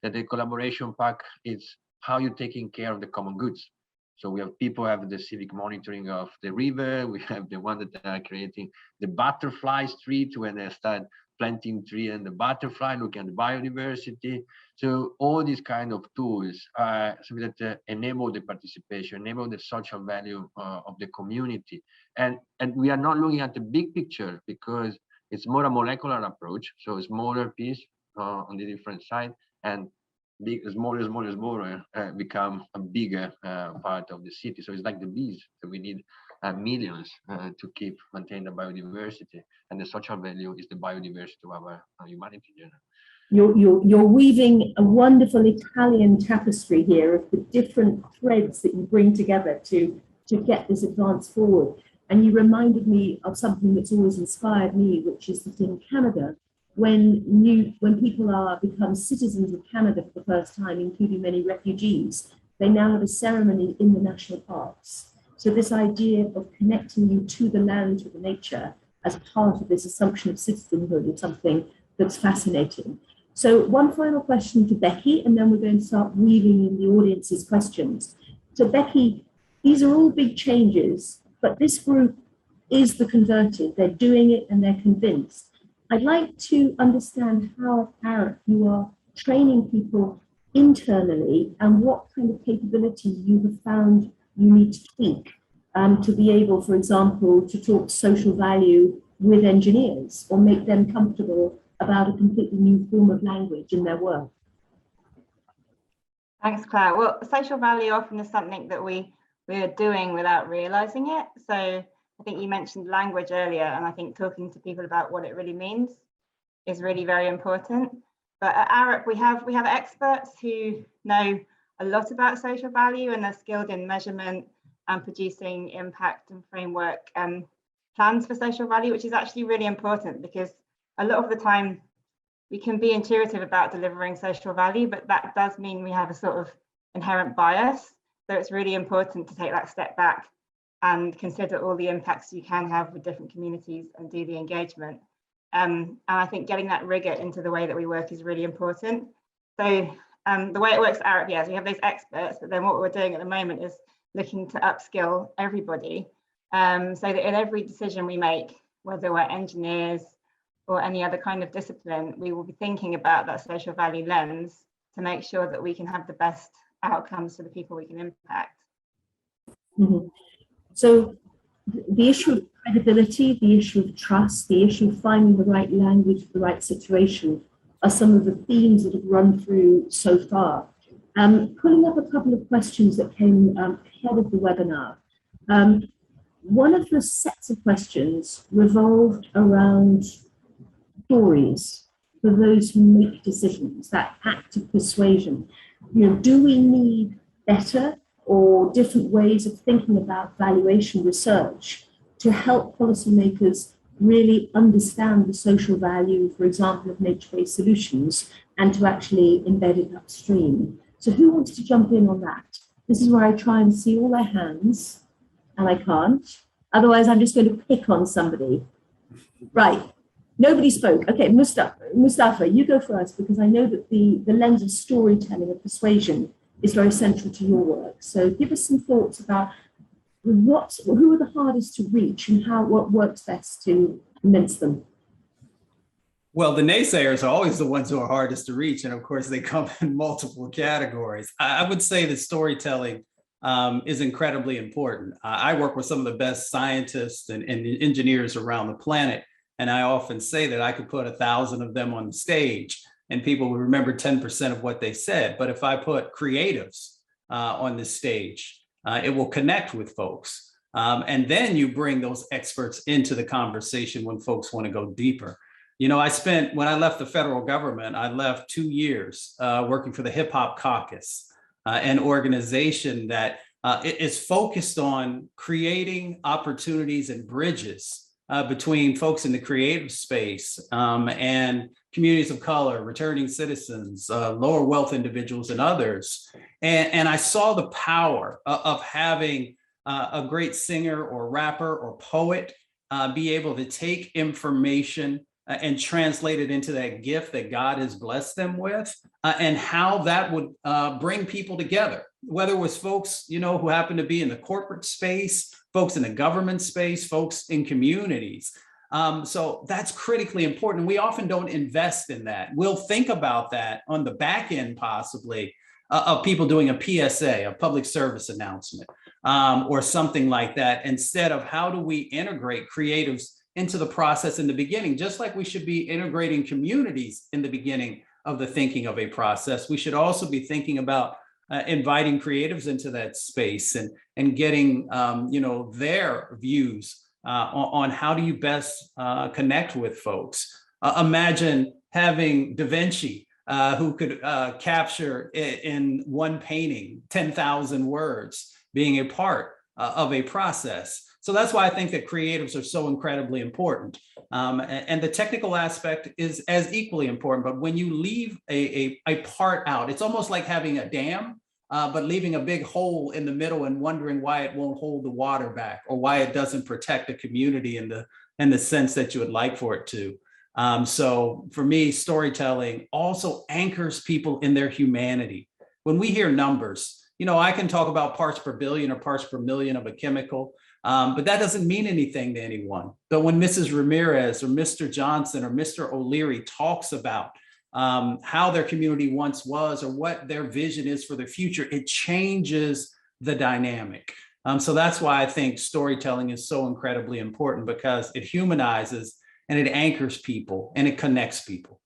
Speaker 6: that the collaboration pact is how you're taking care of the common goods. So we have people have the civic monitoring of the river. We have the one that are creating the butterfly street when they start planting tree and the butterfly, looking at the biodiversity. So all these kind of tools are something that enable the participation, enable the social value of the community. And we are not looking at the big picture because it's more a molecular approach. So a smaller piece on the different side, and smaller become a bigger part of the city. So it's like the bees that we need millions to keep maintain the biodiversity, and the social value is the biodiversity of our humanity in general.
Speaker 2: You're weaving a wonderful Italian tapestry here of the different threads that you bring together to get this advance forward. And you reminded me of something that's always inspired me, which is that in Canada, when people become citizens of Canada for the first time, including many refugees, they now have a ceremony in the national parks. So this idea of connecting you to the land, to the nature, as part of this assumption of citizenhood is something that's fascinating. So one final question to Becky, and then we're going to start weaving in the audience's questions. So Becky, these are all big changes, but this group is the converted. They're doing it and they're convinced. I'd like to understand how, Arup, you are training people internally and what kind of capability you have found you need to tweak to be able, for example, to talk social value with engineers or make them comfortable about a completely new form of language in their work.
Speaker 5: Thanks, Claire. Well, social value often is something that we are doing without realizing it. So I think you mentioned language earlier, and I think talking to people about what it really means is really very important. But at Arup, we have experts who know a lot about social value, and they're skilled in measurement and producing impact and framework plans for social value, which is actually really important because a lot of the time we can be intuitive about delivering social value, but that does mean we have a sort of inherent bias. So it's really important to take that step back and consider all the impacts you can have with different communities and do the engagement. And I think getting that rigor into the way that we work is really important. So the way it works at Arup, we have those experts, but then what we're doing at the moment is looking to upskill everybody, so that in every decision we make, whether we're engineers or any other kind of discipline, we will be thinking about that social value lens to make sure that we can have the best outcomes for the people we can impact.
Speaker 2: Mm-hmm. So the issue of credibility, the issue of trust, the issue of finding the right language for the right situation are some of the themes that have run through so far. Pulling up a couple of questions that came ahead of the webinar. One of the sets of questions revolved around stories for those who make decisions, that act of persuasion. Do we need better or different ways of thinking about valuation research to help policymakers really understand the social value, for example, of nature-based solutions, and to actually embed it upstream? So who wants to jump in on that? This is where I try and see all their hands, and I can't. Otherwise, I'm just going to pick on somebody. Right. Nobody spoke. Okay, Mustafa, you go first, because I know that the lens of storytelling and persuasion is very central to your work. So give us some thoughts about who are the hardest to reach and what works best to convince them.
Speaker 4: Well, the naysayers are always the ones who are hardest to reach. And of course, they come in multiple categories. I would say that storytelling is incredibly important. I work with some of the best scientists and engineers around the planet. And I often say that I could put 1,000 of them on the stage and people would remember 10% of what they said. But if I put creatives on the stage, it will connect with folks. And then you bring those experts into the conversation when folks want to go deeper. When I left the federal government, I left 2 years working for the Hip Hop Caucus, an organization that is focused on creating opportunities and bridges between folks in the creative space and communities of color, returning citizens, lower wealth individuals, and others. And I saw the power of having a great singer or rapper or poet be able to take information and translate it into that gift that God has blessed them with, and how that would bring people together, whether it was folks, who happen to be in the corporate space, folks in the government space, folks in communities. So that's critically important. We often don't invest in that. We'll think about that on the back end, possibly, of people doing a PSA, a public service announcement, or something like that, instead of how do we integrate creatives into the process in the beginning, just like we should be integrating communities in the beginning of the thinking of a process. We should also be thinking about inviting creatives into that space and getting their views on how do you best connect with folks. Imagine having Da Vinci, who could capture in one painting 10,000 words, being a part of a process. So that's why I think that creatives are so incredibly important. And the technical aspect is as equally important. But when you leave a part out, it's almost like having a dam, but leaving a big hole in the middle and wondering why it won't hold the water back, or why it doesn't protect a community in the sense that you would like for it to. So for me, storytelling also anchors people in their humanity. When we hear numbers, I can talk about parts per billion or parts per million of a chemical, but that doesn't mean anything to anyone. But when Mrs. Ramirez or Mr. Johnson or Mr. O'Leary talks about how their community once was, or what their vision is for the future, it changes the dynamic. So that's why I think storytelling is so incredibly important, because it humanizes and it anchors people and it connects people.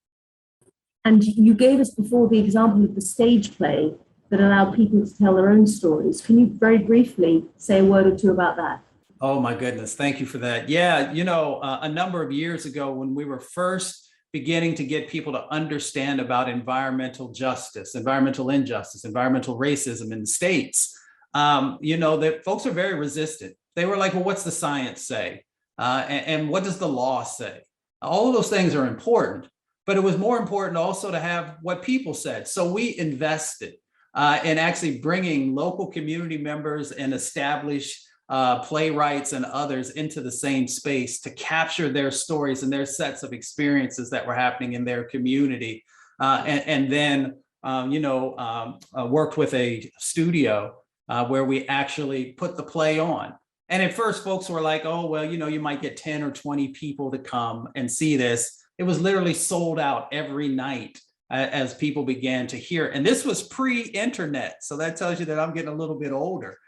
Speaker 2: And you gave us before the example of the stage play that allowed people to tell their own stories. Can you very briefly say a word or two about that?
Speaker 4: Oh my goodness, thank you for that. Yeah, a number of years ago, when we were first beginning to get people to understand about environmental justice, environmental injustice, environmental racism in the States, that folks are very resistant. They were like, well, what's the science say? And what does the law say? All of those things are important, but it was more important also to have what people said. So we invested in actually bringing local community members and established playwrights and others into the same space to capture their stories and their sets of experiences that were happening in their community. And then, worked with a studio where we actually put the play on. And at first folks were like, oh, well, you might get 10 or 20 people to come and see this. It was literally sold out every night as people began to hear. And this was pre-internet. So that tells you that I'm getting a little bit older.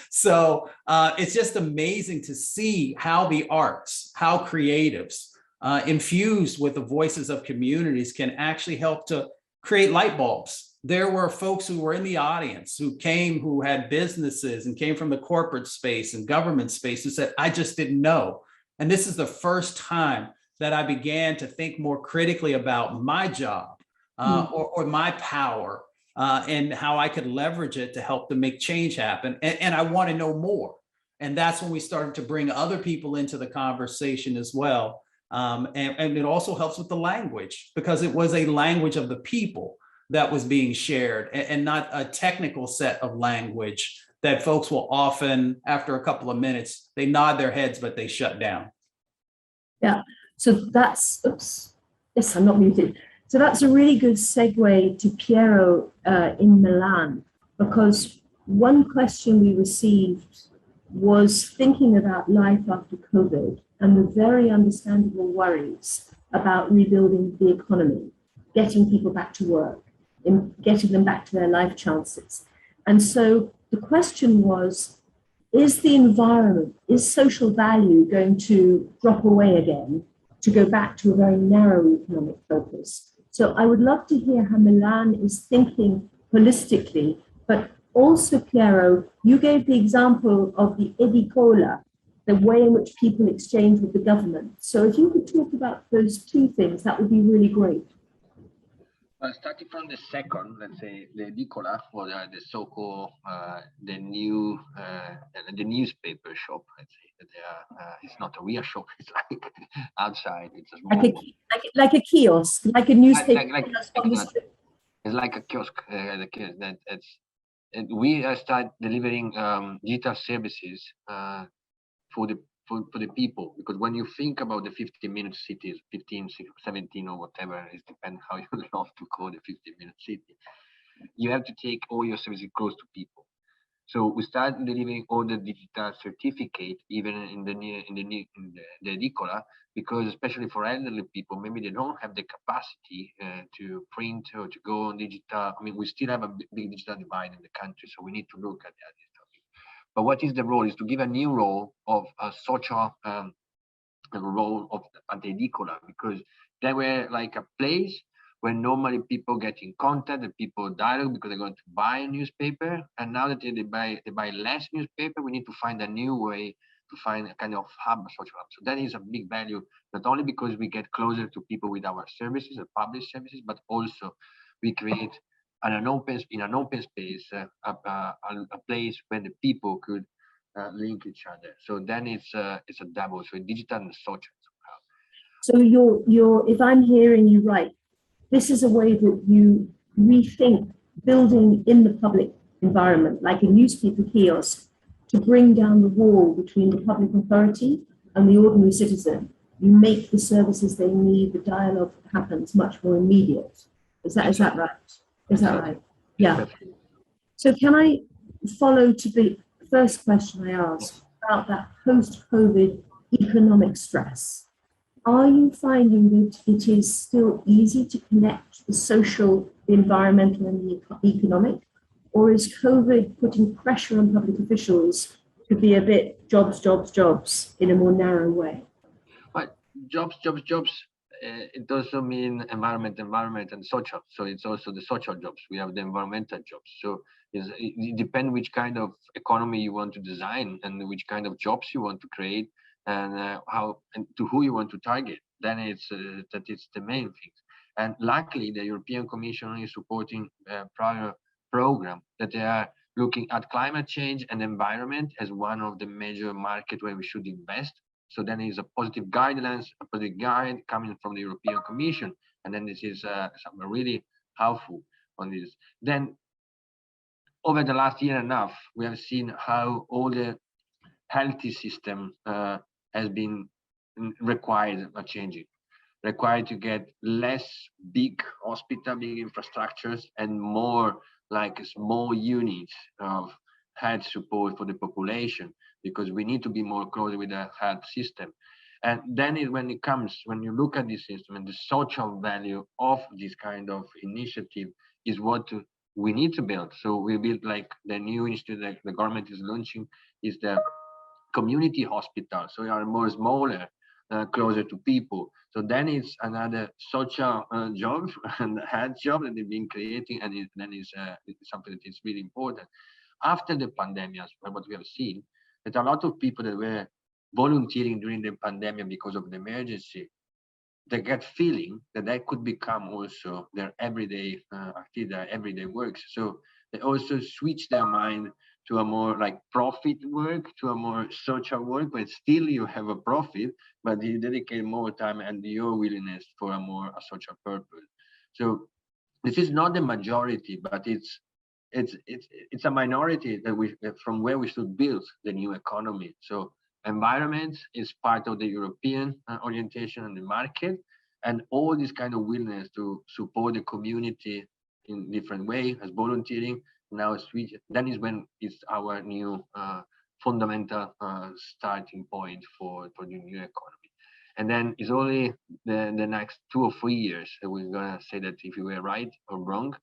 Speaker 4: So it's just amazing to see how the arts, how creatives infused with the voices of communities can actually help to create light bulbs. There were folks who were in the audience who came, who had businesses and came from the corporate space and government space, who said, I just didn't know. And this is the first time that I began to think more critically about my job or my power and how I could leverage it to help to make change happen. And I want to know more. And that's when we started to bring other people into the conversation as well. And it also helps with the language, because it was a language of the people that was being shared and not a technical set of language that folks will often, after a couple of minutes, they nod their heads, but they shut down.
Speaker 2: Yeah, so that's, oops, yes, I'm not muted. So that's a really good segue to Piero in Milan, because one question we received was thinking about life after COVID and the very understandable worries about rebuilding the economy, getting people back to work, and getting them back to their life chances. And so the question was, is the environment, is social value going to drop away again to go back to a very narrow economic focus? So I would love to hear how Milan is thinking holistically, but also, Piero, you gave the example of the edicola, the way in which people exchange with the government. So if you could talk about those two things, that would be really great.
Speaker 6: Starting from the second, let's say the edicola, or the so-called the new the newspaper shop. Let's say that they are. It's not a real shop. It's like outside. It's a small,
Speaker 2: like a kiosk, like a newspaper.
Speaker 6: It's like a kiosk. That it's. And we start delivering digital services for the people, because when you think about the 15-minute cities, 15, 16, 17 or whatever, it depends how you love to call the 15-minute city, you have to take all your services close to people. So we start delivering all the digital certificate, even in the edicola, because especially for elderly people, maybe they don't have the capacity to print or to go on digital. I mean, we still have a big digital divide in the country, so we need to look at that. But what is the role? Is to give a new role of a social role of the edicola, because they were like a place where normally people get in contact and people dialogue because they're going to buy a newspaper. And now that they buy less newspaper, we need to find a new way to find a kind of hub, a social hub. So that is a big value, not only because we get closer to people with our services, the published services, but also we create in an open space, a place where the people could link each other. So then it's a double, so digital and social.
Speaker 2: So you're if I'm hearing you right, this is a way that you rethink building in the public environment, like a newspaper kiosk, to bring down the wall between the public authority and the ordinary citizen. You make the services they need, the dialogue happens much more immediate. Is that right? Is that right? Yeah. So can I follow to the first question I asked about that post-COVID economic stress? Are you finding that it is still easy to connect the social, the environmental, and the economic? Or is COVID putting pressure on public officials to be a bit jobs in a more narrow way?
Speaker 6: But jobs. It also means environment, and social. So it's also the social jobs. We have the environmental jobs. So it depends which kind of economy you want to design and which kind of jobs you want to create, and how and to who you want to target. Then it's that it's the main thing. And luckily, the European Commission is supporting prior program that they are looking at climate change and environment as one of the major market where we should invest. So then is a positive guidelines, a positive guide coming from the European Commission, and then this is really helpful on this. Then over the last year and a half, we have seen how all the healthy system has been required a changing, required to get less big hospital, big infrastructures, and more like small units of health support for the population, because we need to be more close with the health system. And then when you look at this system, and the social value of this kind of initiative is what we need to build. So we build like the new institute that the government is launching is the community hospital. So we are more smaller, closer to people. So then it's another social job and health job that they've been creating, and it's something that is really important. After the pandemic, what we have seen, that a lot of people that were volunteering during the pandemic because of the emergency, they get feeling that that could become also their everyday activity, their everyday works. So they also switch their mind to a more like profit work, to a more social work, but still you have a profit, but you dedicate more time and your willingness for a social purpose. So this is not the majority, but it's a minority that from where we should build the new economy. So environment is part of the European orientation and the market, and all this kind of willingness to support the community in different ways as volunteering. Now switch, then is when it's our new fundamental starting point for the new economy. And then it's only the next 2 or 3 years that we're gonna say that if we were right or wrong.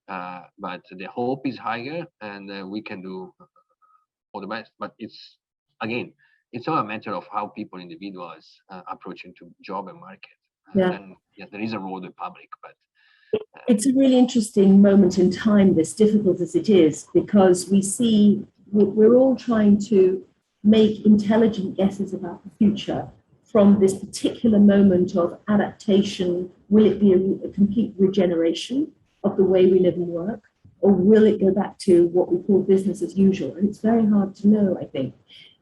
Speaker 6: But the hope is higher, and we can do all the best. But it's all a matter of how people, individuals, approach into job and market. And yeah, there is a role in the public, but
Speaker 2: it's a really interesting moment in time, this difficult as it is, because we see we're all trying to make intelligent guesses about the future from this particular moment of adaptation. Will it be a complete regeneration of the way we live and work, or will it go back to what we call business as usual? And it's very hard to know, I think.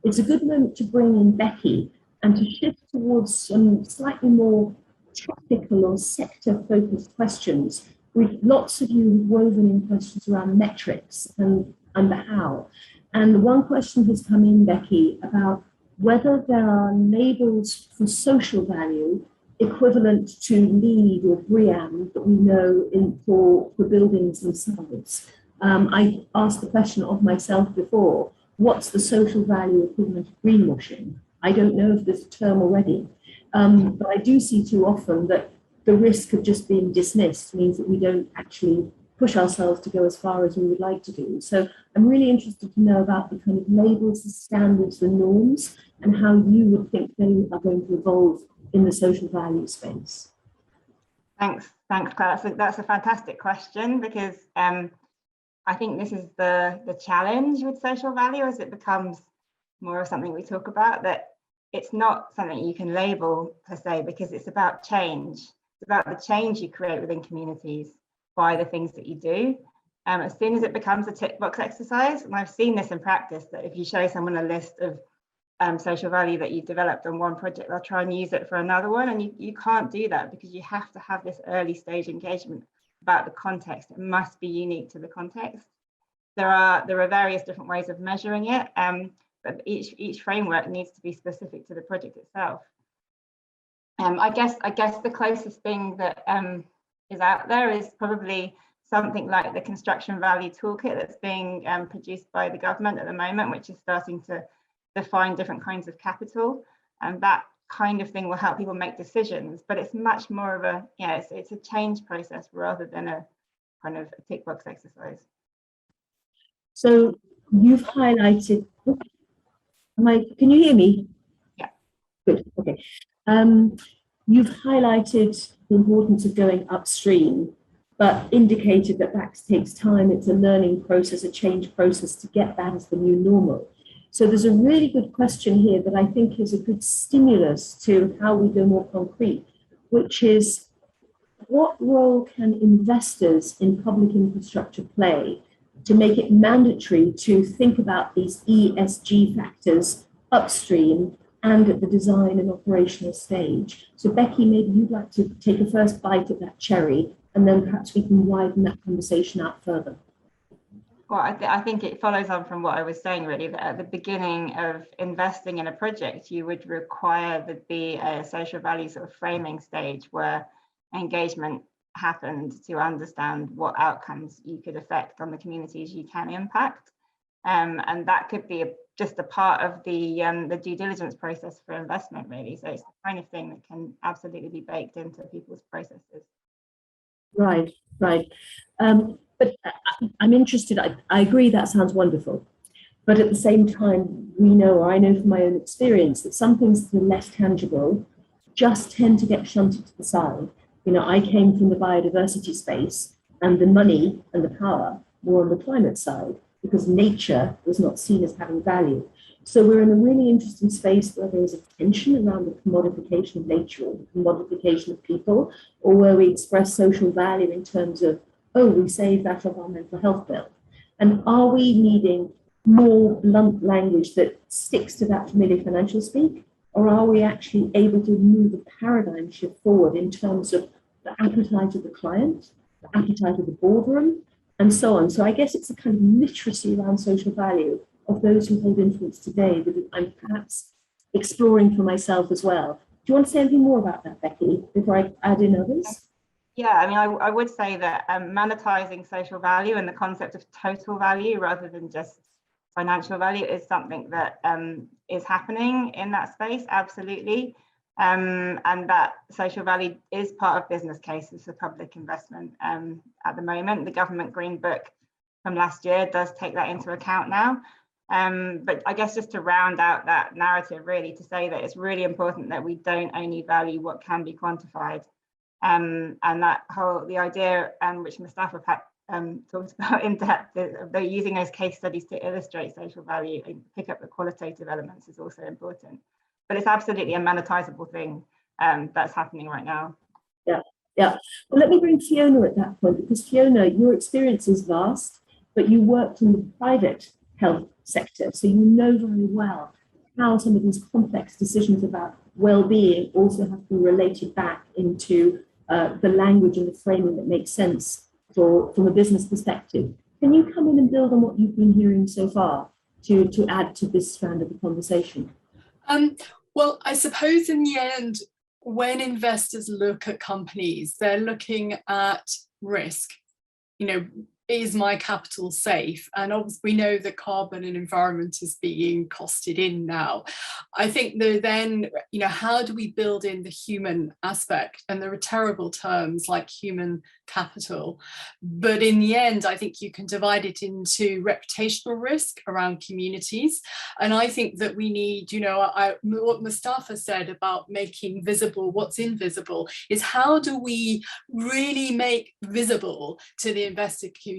Speaker 2: It's a good moment to bring in Becky and to shift towards some slightly more technical or sector-focused questions, with lots of you woven in questions around metrics and the how. And one question has come in, Becky, about whether there are labels for social value equivalent to LEED or BREEAM that we know for buildings themselves. I asked the question of myself before, what's the social value equivalent of greenwashing? I don't know if there's a term already, but I do see too often that the risk of just being dismissed means that we don't actually push ourselves to go as far as we would like to do. So I'm really interested to know about the kind of labels, the standards, the norms, and how you would think they are going to evolve in the social value space.
Speaker 5: Thanks, Claire. That's a fantastic question, because I think this is the challenge with social value as it becomes more of something we talk about, that it's not something you can label per se, because it's about change. It's about the change you create within communities by the things that you do. As soon as it becomes a tick box exercise, and I've seen this in practice, that if you show someone a list of social value that you developed on one project, they'll try and use it for another one, and you can't do that, because you have to have this early stage engagement about the context. It must be unique to the context. There are various different ways of measuring it, but each framework needs to be specific to the project itself. I guess the closest thing that is out there is probably something like the construction value toolkit that's being produced by the government at the moment, which is starting to define different kinds of capital, and that kind of thing will help people make decisions. But it's much more of a, it's a change process rather than a kind of a tick box exercise.
Speaker 2: So you've highlighted, can you hear me?
Speaker 5: Yeah.
Speaker 2: Good, okay. You've highlighted the importance of going upstream, but indicated that takes time. It's a learning process, a change process to get that as the new normal. So there's a really good question here that I think is a good stimulus to how we go more concrete, which is, what role can investors in public infrastructure play to make it mandatory to think about these ESG factors upstream and at the design and operational stage? So Becky, maybe you'd like to take a first bite at that cherry, and then perhaps we can widen that conversation out further.
Speaker 5: Well, I think it follows on from what I was saying, really, that at the beginning of investing in a project, you would require there be a social value sort of framing stage where engagement happened to understand what outcomes you could affect on the communities you can impact. And that could be just a part of the due diligence process for investment, really. So it's the kind of thing that can absolutely be baked into people's processes.
Speaker 2: Right, right. But I'm interested, I agree that sounds wonderful. But at the same time, we know, or I know from my own experience, that some things that are less tangible just tend to get shunted to the side. You know, I came from the biodiversity space, and the money and the power were on the climate side because nature was not seen as having value. So we're in a really interesting space where there is a tension around the commodification of nature or the commodification of people, or where we express social value in terms of, oh, we save that of our mental health bill. And are we needing more blunt language that sticks to that familiar financial speak? Or are we actually able to move a paradigm shift forward in terms of the appetite of the client, the appetite of the boardroom, and so on? So I guess it's a kind of literacy around social value of those who hold influence today that I'm perhaps exploring for myself as well. Do you want to say anything more about that, Becky, before I add in others?
Speaker 5: Yeah, I mean, I would say that monetizing social value and the concept of total value rather than just financial value is something that is happening in that space, absolutely. And that social value is part of business cases for public investment at the moment. The government Green Book from last year does take that into account now. But I guess just to round out that narrative, really, to say that it's really important that we don't only value what can be quantified. And that the idea which Mustafa talked about in depth, they're using those case studies to illustrate social value and pick up the qualitative elements is also important. But it's absolutely a monetizable thing that's happening right now.
Speaker 2: Yeah, yeah. Well, let me bring Fiona at that point, because Fiona, your experience is vast, but you worked in the private health sector, so you know very well how some of these complex decisions about well-being also have to be related back into the language and the framing that makes sense from a business perspective. Can you come in and build on what you've been hearing so far to add to this strand of the conversation?
Speaker 3: Well, I suppose in the end, when investors look at companies, they're looking at risk. You know, is my capital safe? And obviously we know that carbon and environment is being costed in now. I think that then, you know, how do we build in the human aspect? And there are terrible terms like human capital, but in the end, I think you can divide it into reputational risk around communities. And I think that we need, you know, what Mustafa said about making visible what's invisible is how do we really make visible to the investor community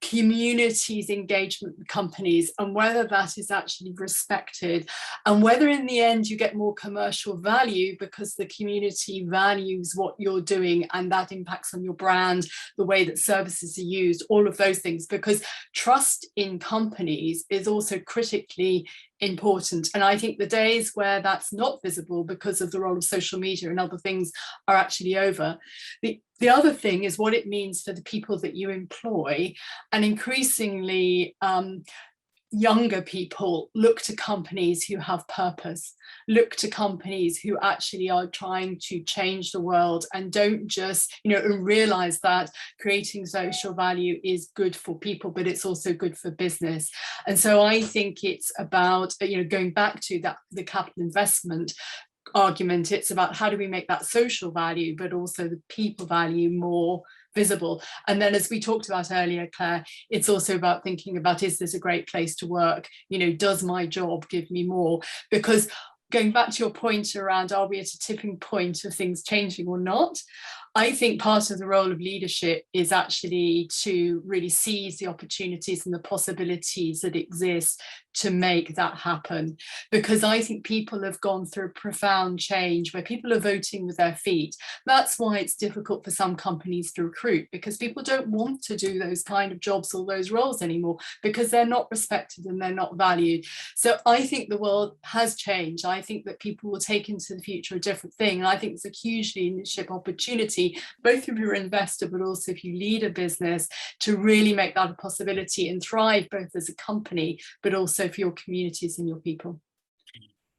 Speaker 3: communities' engagement with companies, and whether that is actually respected, and whether in the end you get more commercial value because the community values what you're doing and that impacts on your brand, the way that services are used, all of those things, because trust in companies is also critically important. And I think the days where that's not visible because of the role of social media and other things are actually over. The other thing is what it means for the people that you employ, and increasingly younger people look to companies who have purpose, look to companies who actually are trying to change the world and don't just, you know, and realize that creating social value is good for people, but it's also good for business. And so I think it's about, you know, going back to that, the capital investment argument, it's about how do we make that social value, but also the people value more visible. And then, as we talked about earlier, Claire, it's also about thinking about, is this a great place to work? You know, does my job give me more? Because going back to your point around, are we at a tipping point of things changing or not? I think part of the role of leadership is actually to really seize the opportunities and the possibilities that exist to make that happen. Because I think people have gone through a profound change where people are voting with their feet. That's why it's difficult for some companies to recruit, because people don't want to do those kind of jobs or those roles anymore because they're not respected and they're not valued. So I think the world has changed. I think that people will take into the future a different thing. And I think it's a huge leadership opportunity opportunity, both if you're an investor, but also if you lead a business, to really make that a possibility and thrive both as a company, but also for your communities and your people.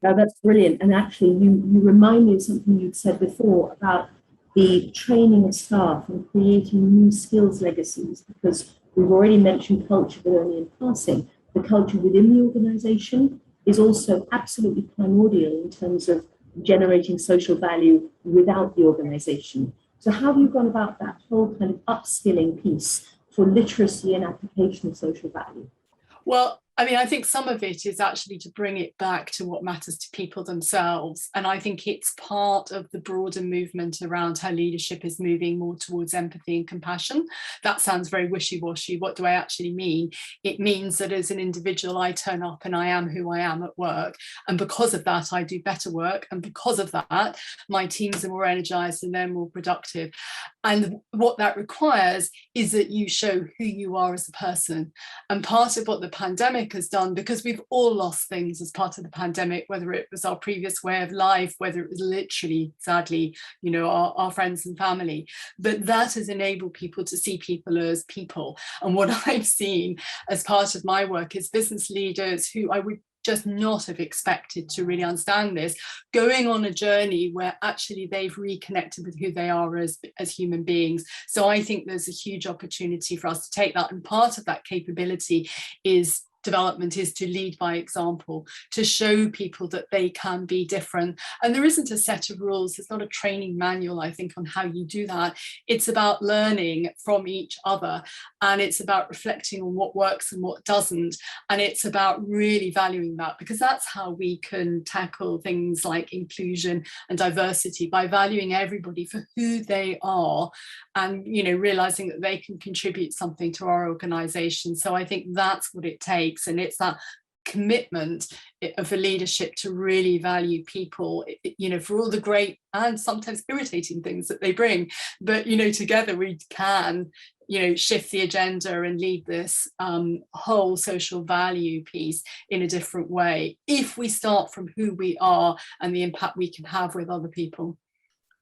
Speaker 2: Now that's brilliant. And actually, you remind me of something you'd said before about the training of staff and creating new skills legacies, because we've already mentioned culture, but only in passing. The culture within the organization is also absolutely primordial in terms of generating social value without the organization. So how have you gone about that whole kind of upskilling piece for literacy and application of social value?
Speaker 3: Well, I mean, I think some of it is actually to bring it back to what matters to people themselves. And I think it's part of the broader movement around how leadership is moving more towards empathy and compassion. That sounds very wishy-washy. What do I actually mean? It means that as an individual, I turn up and I am who I am at work. And because of that, I do better work. And because of that, my teams are more energized and they're more productive. And what that requires is that you show who you are as a person. And part of what the pandemic has done, because we've all lost things as part of the pandemic, whether it was our previous way of life, whether it was literally, sadly, you know, our friends and family, but that has enabled people to see people as people. And what I've seen as part of my work is business leaders who I would just not have expected to really understand this, going on a journey where actually they've reconnected with who they are as human beings. So I think there's a huge opportunity for us to take that, and part of that capability is development, is to lead by example, to show people that they can be different. And there isn't a set of rules. There's not a training manual, I think, on how you do that. It's about learning from each other, and it's about reflecting on what works and what doesn't. And it's about really valuing that, because that's how we can tackle things like inclusion and diversity, by valuing everybody for who they are and, you know, realizing that they can contribute something to our organization. So I think that's what it takes. And it's that commitment of a leadership to really value people, you know, for all the great and sometimes irritating things that they bring. But, you know, together we can, you know, shift the agenda and lead this whole social value piece in a different way, if we start from who we are and the impact we can have with other people.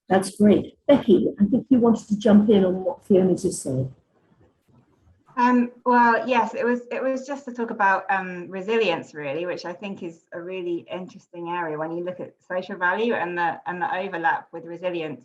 Speaker 2: That's great. Becky, I think you wanted to jump in on what Fiona just said.
Speaker 5: Well, yes, it was just to talk about resilience, really, which I think is a really interesting area when you look at social value and the overlap with resilience.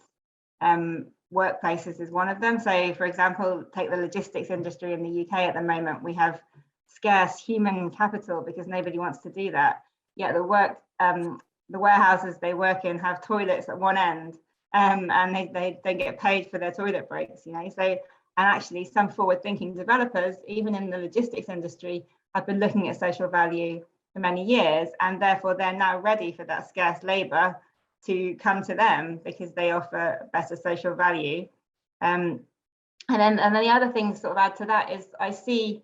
Speaker 5: Workplaces is one of them. So, for example, take the logistics industry in the UK at the moment. We have scarce human capital because nobody wants to do that. Yet the warehouses they work in have toilets at one end, and they don't get paid for their toilet breaks. You know, so. And actually, some forward-thinking developers, even in the logistics industry, have been looking at social value for many years, and therefore they're now ready for that scarce labour to come to them because they offer better social value. And then the other thing to sort of add to that is I see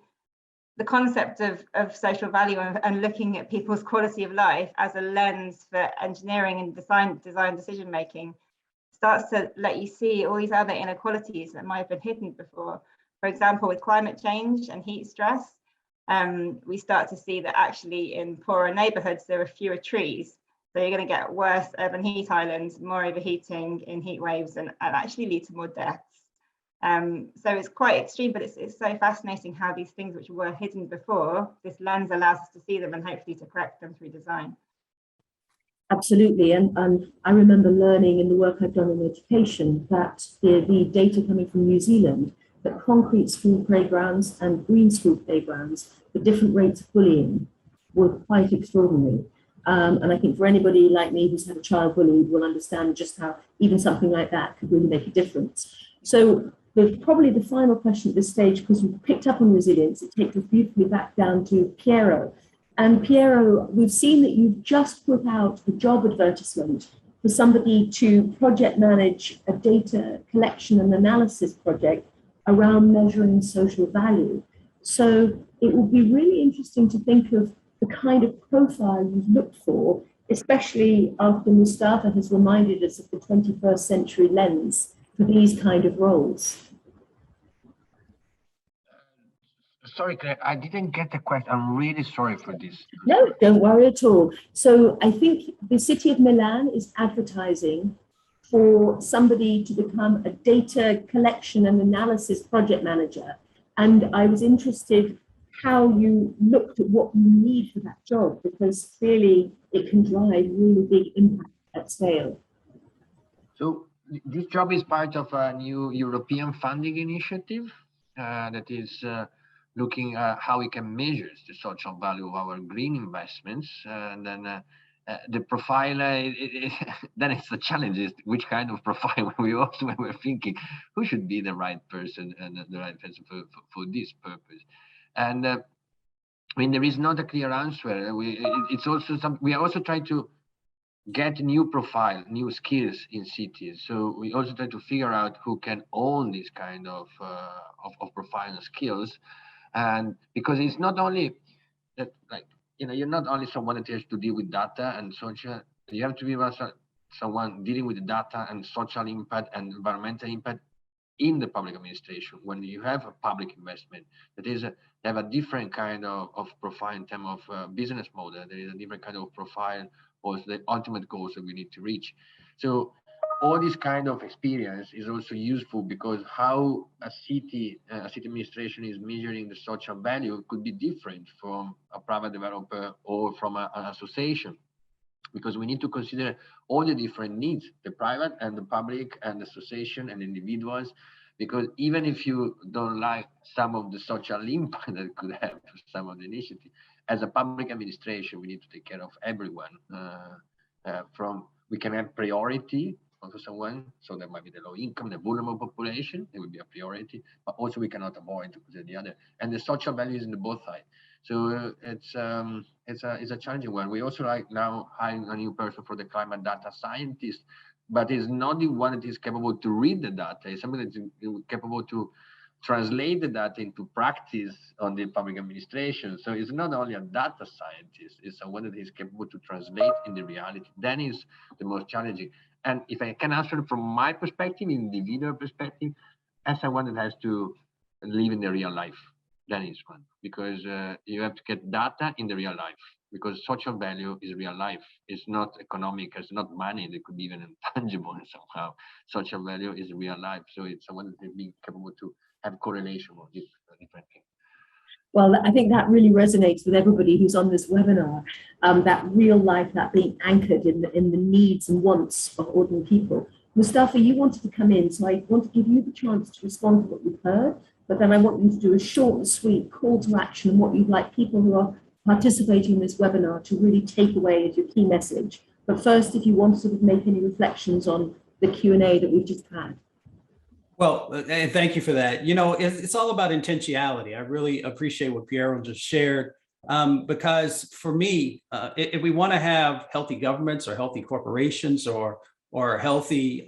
Speaker 5: the concept of social value and looking at people's quality of life as a lens for engineering and design decision making. Starts to let you see all these other inequalities that might have been hidden before. For example, with climate change and heat stress, we start to see that actually in poorer neighbourhoods, there are fewer trees. So you're going to get worse urban heat islands, more overheating in heat waves, and actually lead to more deaths. So it's quite extreme, but it's so fascinating how these things which were hidden before, this lens allows us to see them and hopefully to correct them through design.
Speaker 2: Absolutely, and I remember learning in the work I've done in education that the data coming from New Zealand, that concrete school playgrounds and green school playgrounds, the different rates of bullying were quite extraordinary. And I think for anybody like me who's had a child bullied will understand just how even something like that could really make a difference. So probably the final question at this stage, because we've picked up on resilience, it takes us beautifully back down to Piero. And Piero, we've seen that you've just put out a job advertisement for somebody to project manage a data collection and analysis project around measuring social value. So it will be really interesting to think of the kind of profile you've looked for, especially after Mustafa has reminded us of the 21st century lens for these kind of roles.
Speaker 6: Sorry, Claire, I didn't get the question. I'm really sorry for this.
Speaker 2: No, don't worry at all. So I think the city of Milan is advertising for somebody to become a data collection and analysis project manager. And I was interested how you looked at what you need for that job, because clearly it can drive really big impact at scale.
Speaker 6: So this job is part of a new European funding initiative that is looking at how we can measure the social value of our green investments. And then the profile, then it's the challenge is which kind of profile we also when we're thinking who should be the right person and the right person for this purpose. And I mean, there is not a clear answer. It's also we are also trying to get new profile, new skills in cities. So we also try to figure out who can own this kind of profile and skills. And because it's not only that, like, you know, you're not only someone that has to deal with data and social, you have to be also someone dealing with the data and social impact and environmental impact in the public administration. When you have a public investment, that is, they have a different kind of profile in terms of business model. There is a different kind of profile or the ultimate goals that we need to reach. So all this kind of experience is also useful because how a city administration is measuring the social value could be different from a private developer or from an association, because we need to consider all the different needs, the private and the public and the association and individuals, because even if you don't like some of the social impact that could have some of the initiative, as a public administration, we need to take care of everyone. We can have priority for someone, so there might be the low income, the vulnerable population, it would be a priority, but also we cannot avoid to consider the other. And the social values in the both sides. So it's a challenging one. We also like now hiring a new person for the climate data scientist, but is not the one that is capable to read the data. It's somebody that is capable to translate the data into practice on the public administration. So it's not only a data scientist, it's someone that is capable to translate in the reality. That is the most challenging. And if I can answer from my perspective, individual perspective, as someone that has to live in the real life, that is one, because you have to get data in the real life, because social value is real life. It's not economic, it's not money, that could be even intangible somehow. Social value is real life. So it's someone that is being capable to have correlation with different things.
Speaker 2: Well, I think that really resonates with everybody who's on this webinar, that real life, that being anchored in the needs and wants of ordinary people. Mustafa, you wanted to come in, so I want to give you the chance to respond to what you've heard, but then I want you to do a short and sweet call to action on what you'd like people who are participating in this webinar to really take away as your key message. But first, if you want to sort of make any reflections on the Q&A that we've just had.
Speaker 4: Well, and thank you for that. You know, it's all about intentionality. I really appreciate what Piero just shared, because for me, if we want to have healthy governments or healthy corporations or healthy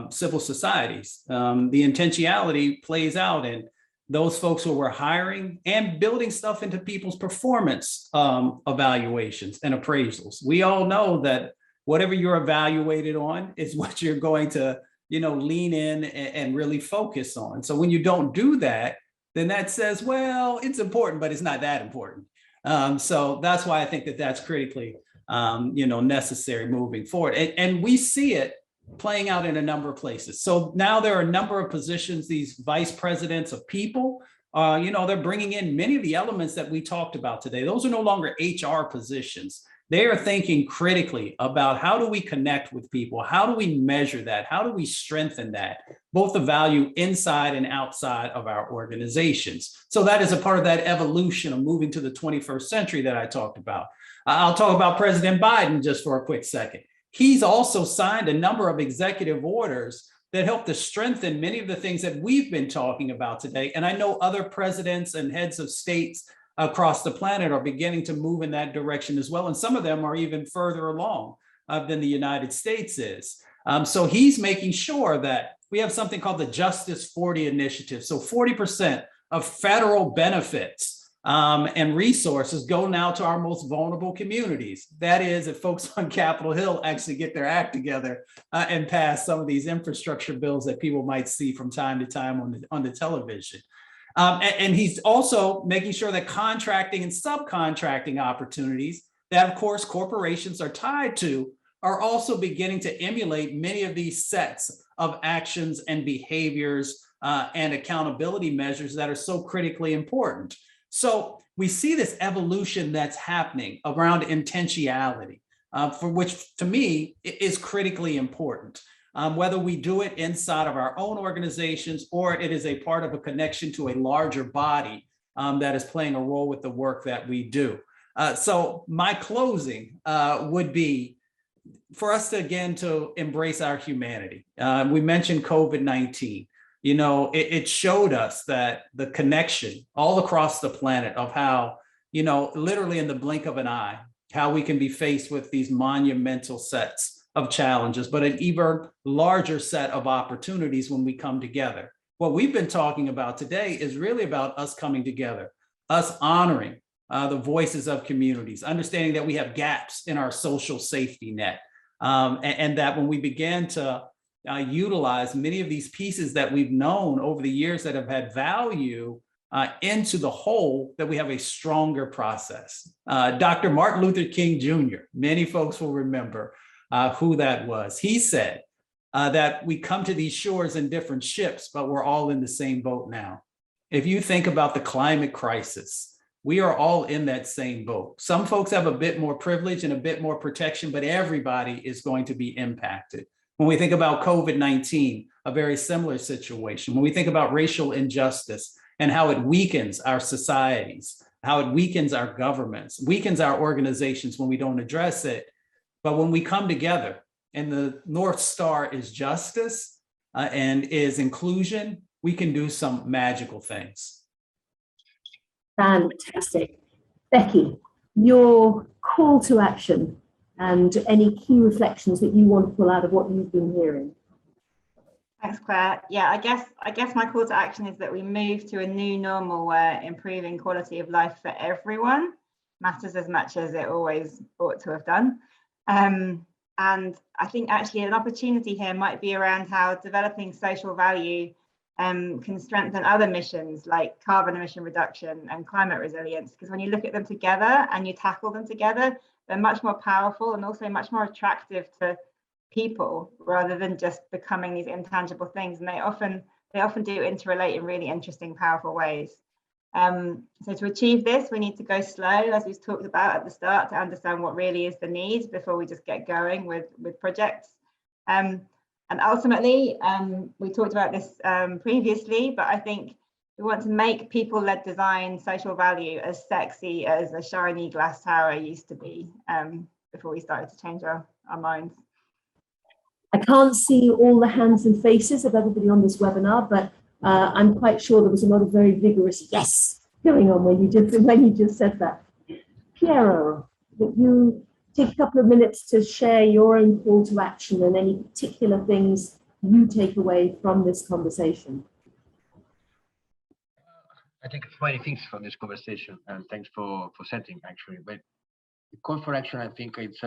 Speaker 4: civil societies, the intentionality plays out in those folks who we're hiring and building stuff into people's performance evaluations and appraisals. We all know that whatever you're evaluated on is what you're going to, you know, lean in and really focus on. So when you don't do that, then that says, well, it's important, but it's not that important. So that's why I think that that's critically, you know, necessary moving forward. And we see it playing out in a number of places. So now there are a number of positions, these vice presidents of people, you know, they're bringing in many of the elements that we talked about today. Those are no longer HR positions. They are thinking critically about how do we connect with people? How do we measure that? How do we strengthen that? Both the value inside and outside of our organizations. So that is a part of that evolution of moving to the 21st century that I talked about. I'll talk about President Biden just for a quick second. He's also signed a number of executive orders that help to strengthen many of the things that we've been talking about today. And I know other presidents and heads of states across the planet are beginning to move in that direction as well. And some of them are even further along than the United States is. So he's making sure that we have something called the Justice 40 initiative. So 40% of federal benefits and resources go now to our most vulnerable communities. That is, if folks on Capitol Hill actually get their act together and pass some of these infrastructure bills that people might see from time to time on the television. And he's also making sure that contracting and subcontracting opportunities that, of course, corporations are tied to are also beginning to emulate many of these sets of actions and behaviors and accountability measures that are so critically important. So we see this evolution that's happening around intentionality, for which to me is critically important. Whether we do it inside of our own organizations or it is a part of a connection to a larger body that is playing a role with the work that we do. So my closing would be for us to, again, to embrace our humanity. We mentioned COVID-19. You know, it showed us that the connection all across the planet of how, you know, literally in the blink of an eye, how we can be faced with these monumental sets of challenges, but an even larger set of opportunities when we come together. What we've been talking about today is really about us coming together, us honoring the voices of communities, understanding that we have gaps in our social safety net, and that when we begin to utilize many of these pieces that we've known over the years that have had value into the whole, that we have a stronger process. Dr. Martin Luther King Jr., many folks will remember who that was. He said that we come to these shores in different ships, but we're all in the same boat now. If you think about the climate crisis, we are all in that same boat. Some folks have a bit more privilege and a bit more protection, but everybody is going to be impacted. When we think about COVID-19, a very similar situation. When we think about racial injustice and how it weakens our societies, how it weakens our governments, weakens our organizations when we don't address it. But when we come together and the North Star is justice and is inclusion, we can do some magical things.
Speaker 2: Fantastic. Becky, your call to action and any key reflections that you want to pull out of what you've been hearing.
Speaker 5: Thanks, Claire. Yeah, I guess my call to action is that we move to a new normal where improving quality of life for everyone matters as much as it always ought to have done. And I think actually an opportunity here might be around how developing social value can strengthen other missions like carbon emission reduction and climate resilience, because when you look at them together and you tackle them together, they're much more powerful and also much more attractive to people rather than just becoming these intangible things. And they often do interrelate in really interesting, powerful ways. So to achieve this, we need to go slow, as we've talked about at the start, to understand what really is the need before we just get going with projects. And ultimately, we talked about this previously, but I think we want to make people-led design social value as sexy as a shiny glass tower used to be before we started to change our minds.
Speaker 2: I can't see all the hands and faces of everybody on this webinar, but I'm quite sure there was a lot of very vigorous yes going on when you just said that. Piero, would you take a couple of minutes to share your own call to action and any particular things you take away from this conversation?
Speaker 6: I think many things from this conversation, and thanks for setting actually. But the call for action, I think it's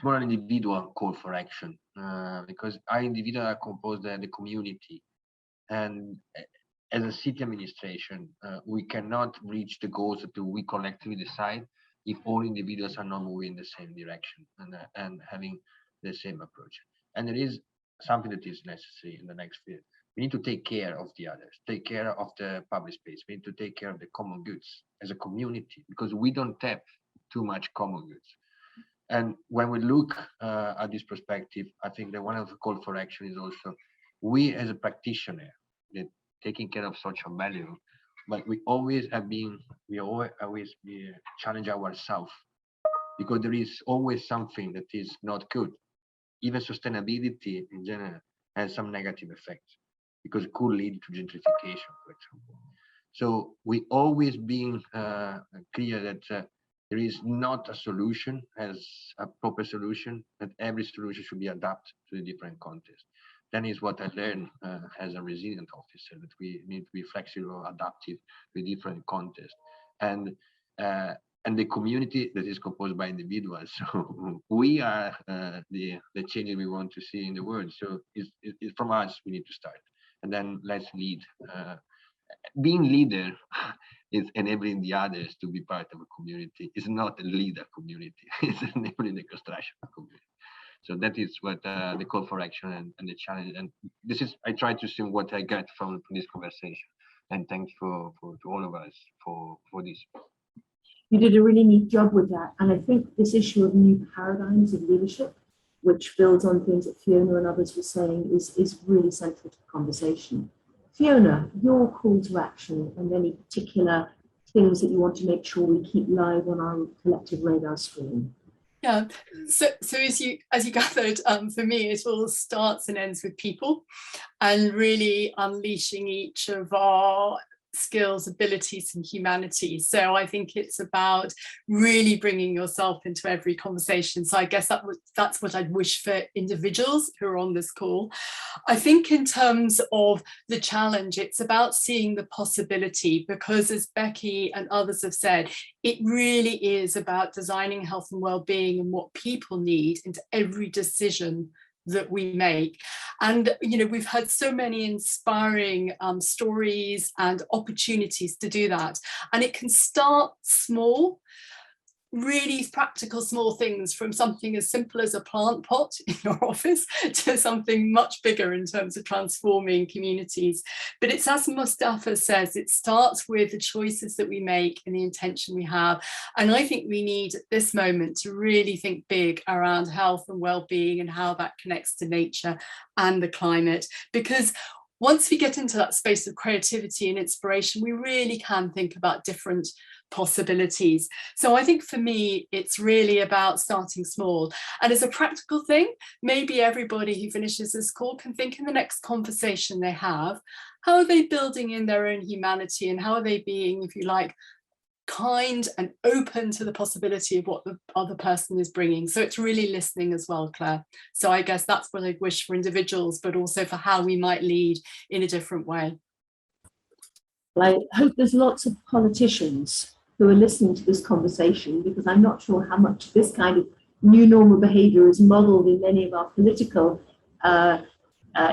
Speaker 6: more an individual call for action because our individuals are composed of the community, and as a city administration, we cannot reach the goals that we collectively decide if all individuals are not moving in the same direction and having the same approach. And there is something that is necessary in the next field. We need to take care of the others, take care of the public space. We need to take care of the common goods as a community because we don't have too much common goods. And when we look at this perspective, I think that one of the call for action is also we as a practitioner, that taking care of social value, but we always challenge ourselves because there is always something that is not good. Even sustainability in general has some negative effects because it could lead to gentrification, for example. So we always being clear that there is not a solution as a proper solution, that every solution should be adapted to the different context. That is what I learned as a resilient officer, that we need to be flexible, adaptive to different contexts. And the community that is composed by individuals. So we are the changes we want to see in the world. So it's from us we need to start. And then let's lead being leader is enabling the others to be part of a community. It's not a leader community. It's enabling the construction of community. So that is what the call for action and the challenge. And this is, I try to see what I get from this conversation. And thanks to all of us for this.
Speaker 2: You did a really neat job with that. And I think this issue of new paradigms of leadership, which builds on things that Fiona and others were saying, is really central to the conversation. Fiona, your call to action and any particular things that you want to make sure we keep live on our collective radar screen.
Speaker 3: Yeah, so as you gathered, for me, it all starts and ends with people, and really unleashing each of our skills, abilities, and humanity. So I think it's about really bringing yourself into every conversation. So I guess that's what I'd wish for individuals who are on this call. I think in terms of the challenge, it's about seeing the possibility, because as Becky and others have said, it really is about designing health and well-being and what people need into every decision that we make. And we've had so many inspiring stories and opportunities to do that, and it can start small, really practical small things, from something as simple as a plant pot in your office to something much bigger in terms of transforming communities. But it's, as Mustafa says, it starts with the choices that we make and the intention we have. And I think we need at this moment to really think big around health and well-being and how that connects to nature and the climate, because once we get into that space of creativity and inspiration, we really can think about different possibilities. So I think for me, it's really about starting small. And as a practical thing, maybe everybody who finishes this call can think in the next conversation they have, how are they building in their own humanity, and how are they being, if you like, kind and open to the possibility of what the other person is bringing. So it's really listening as well, Claire. So I guess that's what I'd wish for individuals, but also for how we might lead in a different way.
Speaker 2: I hope there's lots of politicians who are listening to this conversation, because I'm not sure how much this kind of new normal behavior is modeled in many of our political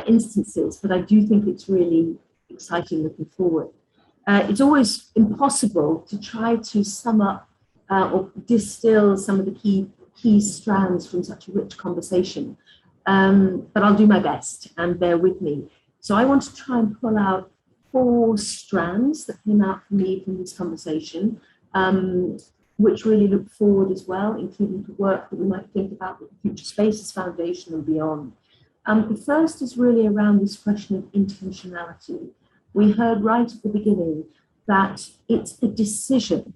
Speaker 2: instances, but I do think it's really exciting looking forward. It's always impossible to try to sum up or distill some of the key strands from such a rich conversation, but I'll do my best, and bear with me. So I want to try and pull out 4 strands that came out for me from this conversation, which really look forward as well, including the work that we might think about with the Future Spaces Foundation and beyond. The first is really around this question of intentionality. We heard right at the beginning that it's a decision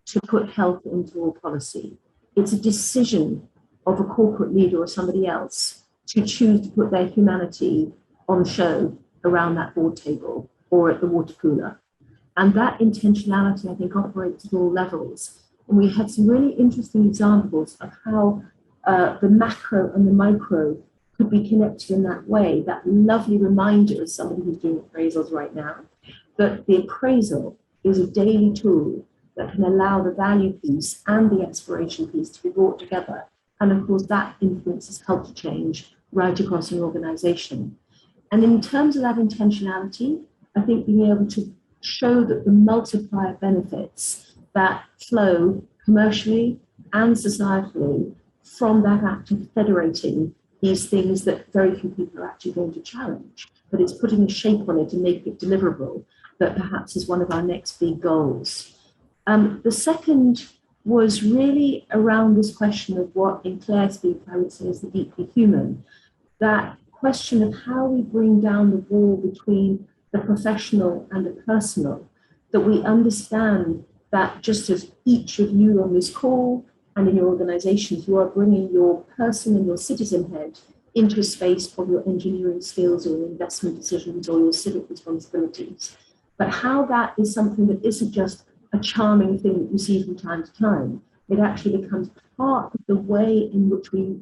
Speaker 2: to put health into all policy. It's a decision of a corporate leader or somebody else to choose to put their humanity on show around that board table or at the water cooler. And that intentionality, I think, operates at all levels. And we had some really interesting examples of how the macro and the micro could be connected in that way. That lovely reminder, as somebody who's doing appraisals right now, that the appraisal is a daily tool that can allow the value piece and the aspiration piece to be brought together. And of course, that influences culture change right across an organization. And in terms of that intentionality, I think being able to show that the multiplier benefits that flow commercially and societally from that act of federating these things that very few people are actually going to challenge, but it's putting a shape on it and making it deliverable, that perhaps is one of our next big goals. The second was really around this question of what, in Claire's speak, I would say is the deeply human, that question of how we bring down the wall between the professional and the personal, that we understand that just as each of you on this call and in your organizations, you are bringing your person and your citizen head into a space of your engineering skills or investment decisions or your civic responsibilities. But how that is something that isn't just a charming thing that you see from time to time, it actually becomes part of the way in which we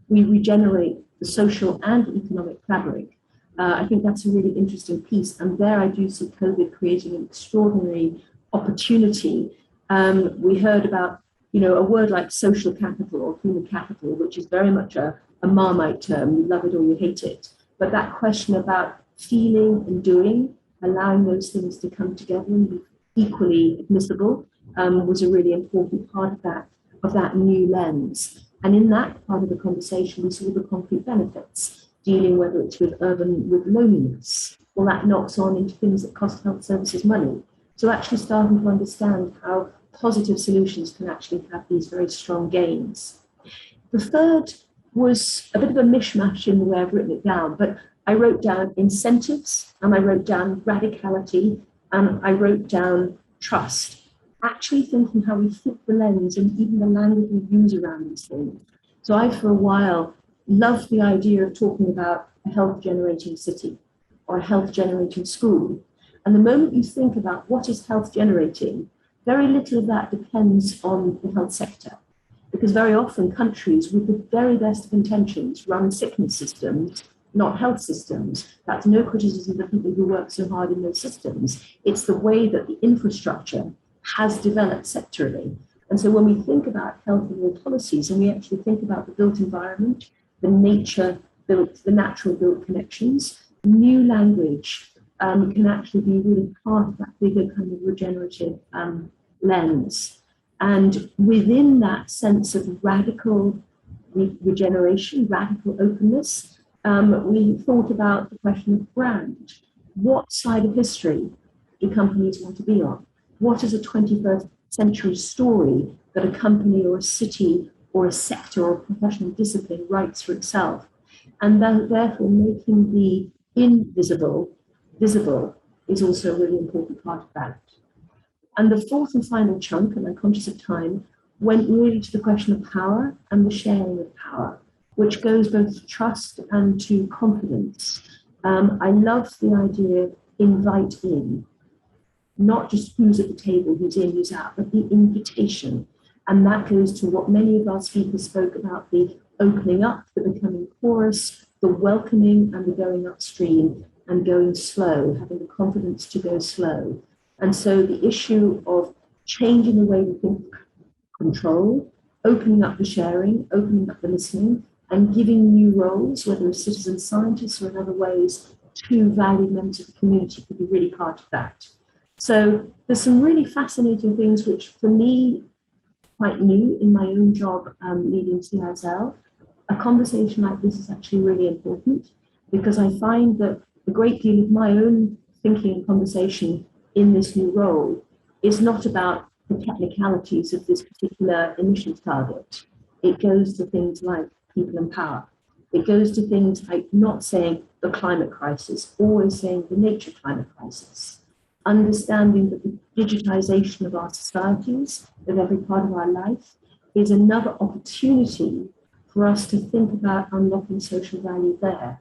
Speaker 2: regenerate the social and economic fabric. I think that's a really interesting piece. And there I do see COVID creating an extraordinary opportunity. We heard about, a word like social capital or human capital, which is very much a Marmite term. You love it or you hate it. But that question about feeling and doing allowing those things to come together and be equally admissible was a really important part of that new lens. And in that part of the conversation, we saw the concrete benefits, dealing whether it's with loneliness, well, that knocks on into things that cost health services money. So actually starting to understand how positive solutions can actually have these very strong gains. The third was a bit of a mishmash in the way I've written it down, but I wrote down incentives, and I wrote down radicality, and I wrote down trust. Actually thinking how we fit the lens and even the language we use around these things. So I, for a while, loved the idea of talking about a health generating city or a health generating school. And the moment you think about what is health generating, very little of that depends on the health sector. Because very often countries with the very best of intentions run sickness systems, not health systems. That's no criticism of the people who work so hard in those systems. It's the way that the infrastructure has developed sectorally. And so when we think about health and all policies, and we actually think about the built environment, the nature built, the natural built connections, new language can actually be really part of that bigger kind of regenerative lens. And within that sense of radical regeneration, radical openness, we thought about the question of brand. What side of history do companies want to be on? What is a 21st century story that a company or a city or a sector or a professional discipline writes for itself? And then, therefore, making the invisible visible is also a really important part of that. And the fourth and final chunk, and I'm conscious of time, went really to the question of power and the sharing of power, which goes both to trust and to confidence. I love the idea of invite in, not just who's at the table, who's in, who's out, but the invitation. And that goes to what many of our speakers spoke about, the opening up, the becoming porous, the welcoming and the going upstream and going slow, having the confidence to go slow. And so the issue of changing the way we think control, opening up the sharing, opening up the listening, and giving new roles, whether as citizen scientists or in other ways, to valued members of the community could be really part of that. So there's some really fascinating things which, for me, quite new in my own job leading CISL. A conversation like this is actually really important because I find that a great deal of my own thinking and conversation in this new role is not about the technicalities of this particular emissions target. It goes to things like people and power. It goes to things like not saying the climate crisis, always saying the nature climate crisis. Understanding that the digitization of our societies, of every part of our life, is another opportunity for us to think about unlocking social value there.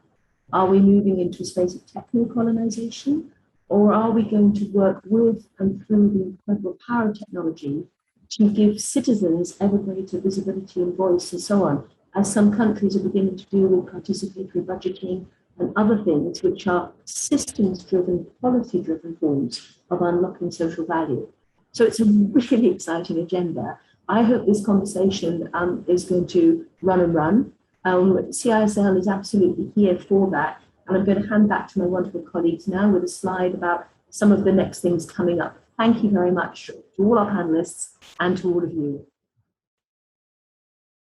Speaker 2: Are we moving into a space of techno-colonization, or are we going to work with and through the incredible power of technology to give citizens ever greater visibility and voice and so on, as some countries are beginning to do with participatory budgeting and other things which are systems-driven, policy-driven forms of unlocking social value. So it's a really exciting agenda. I hope this conversation is going to run and run. CISL is absolutely here for that. And I'm going to hand back to my wonderful colleagues now with a slide about some of the next things coming up. Thank you very much to all our panelists and to all of you.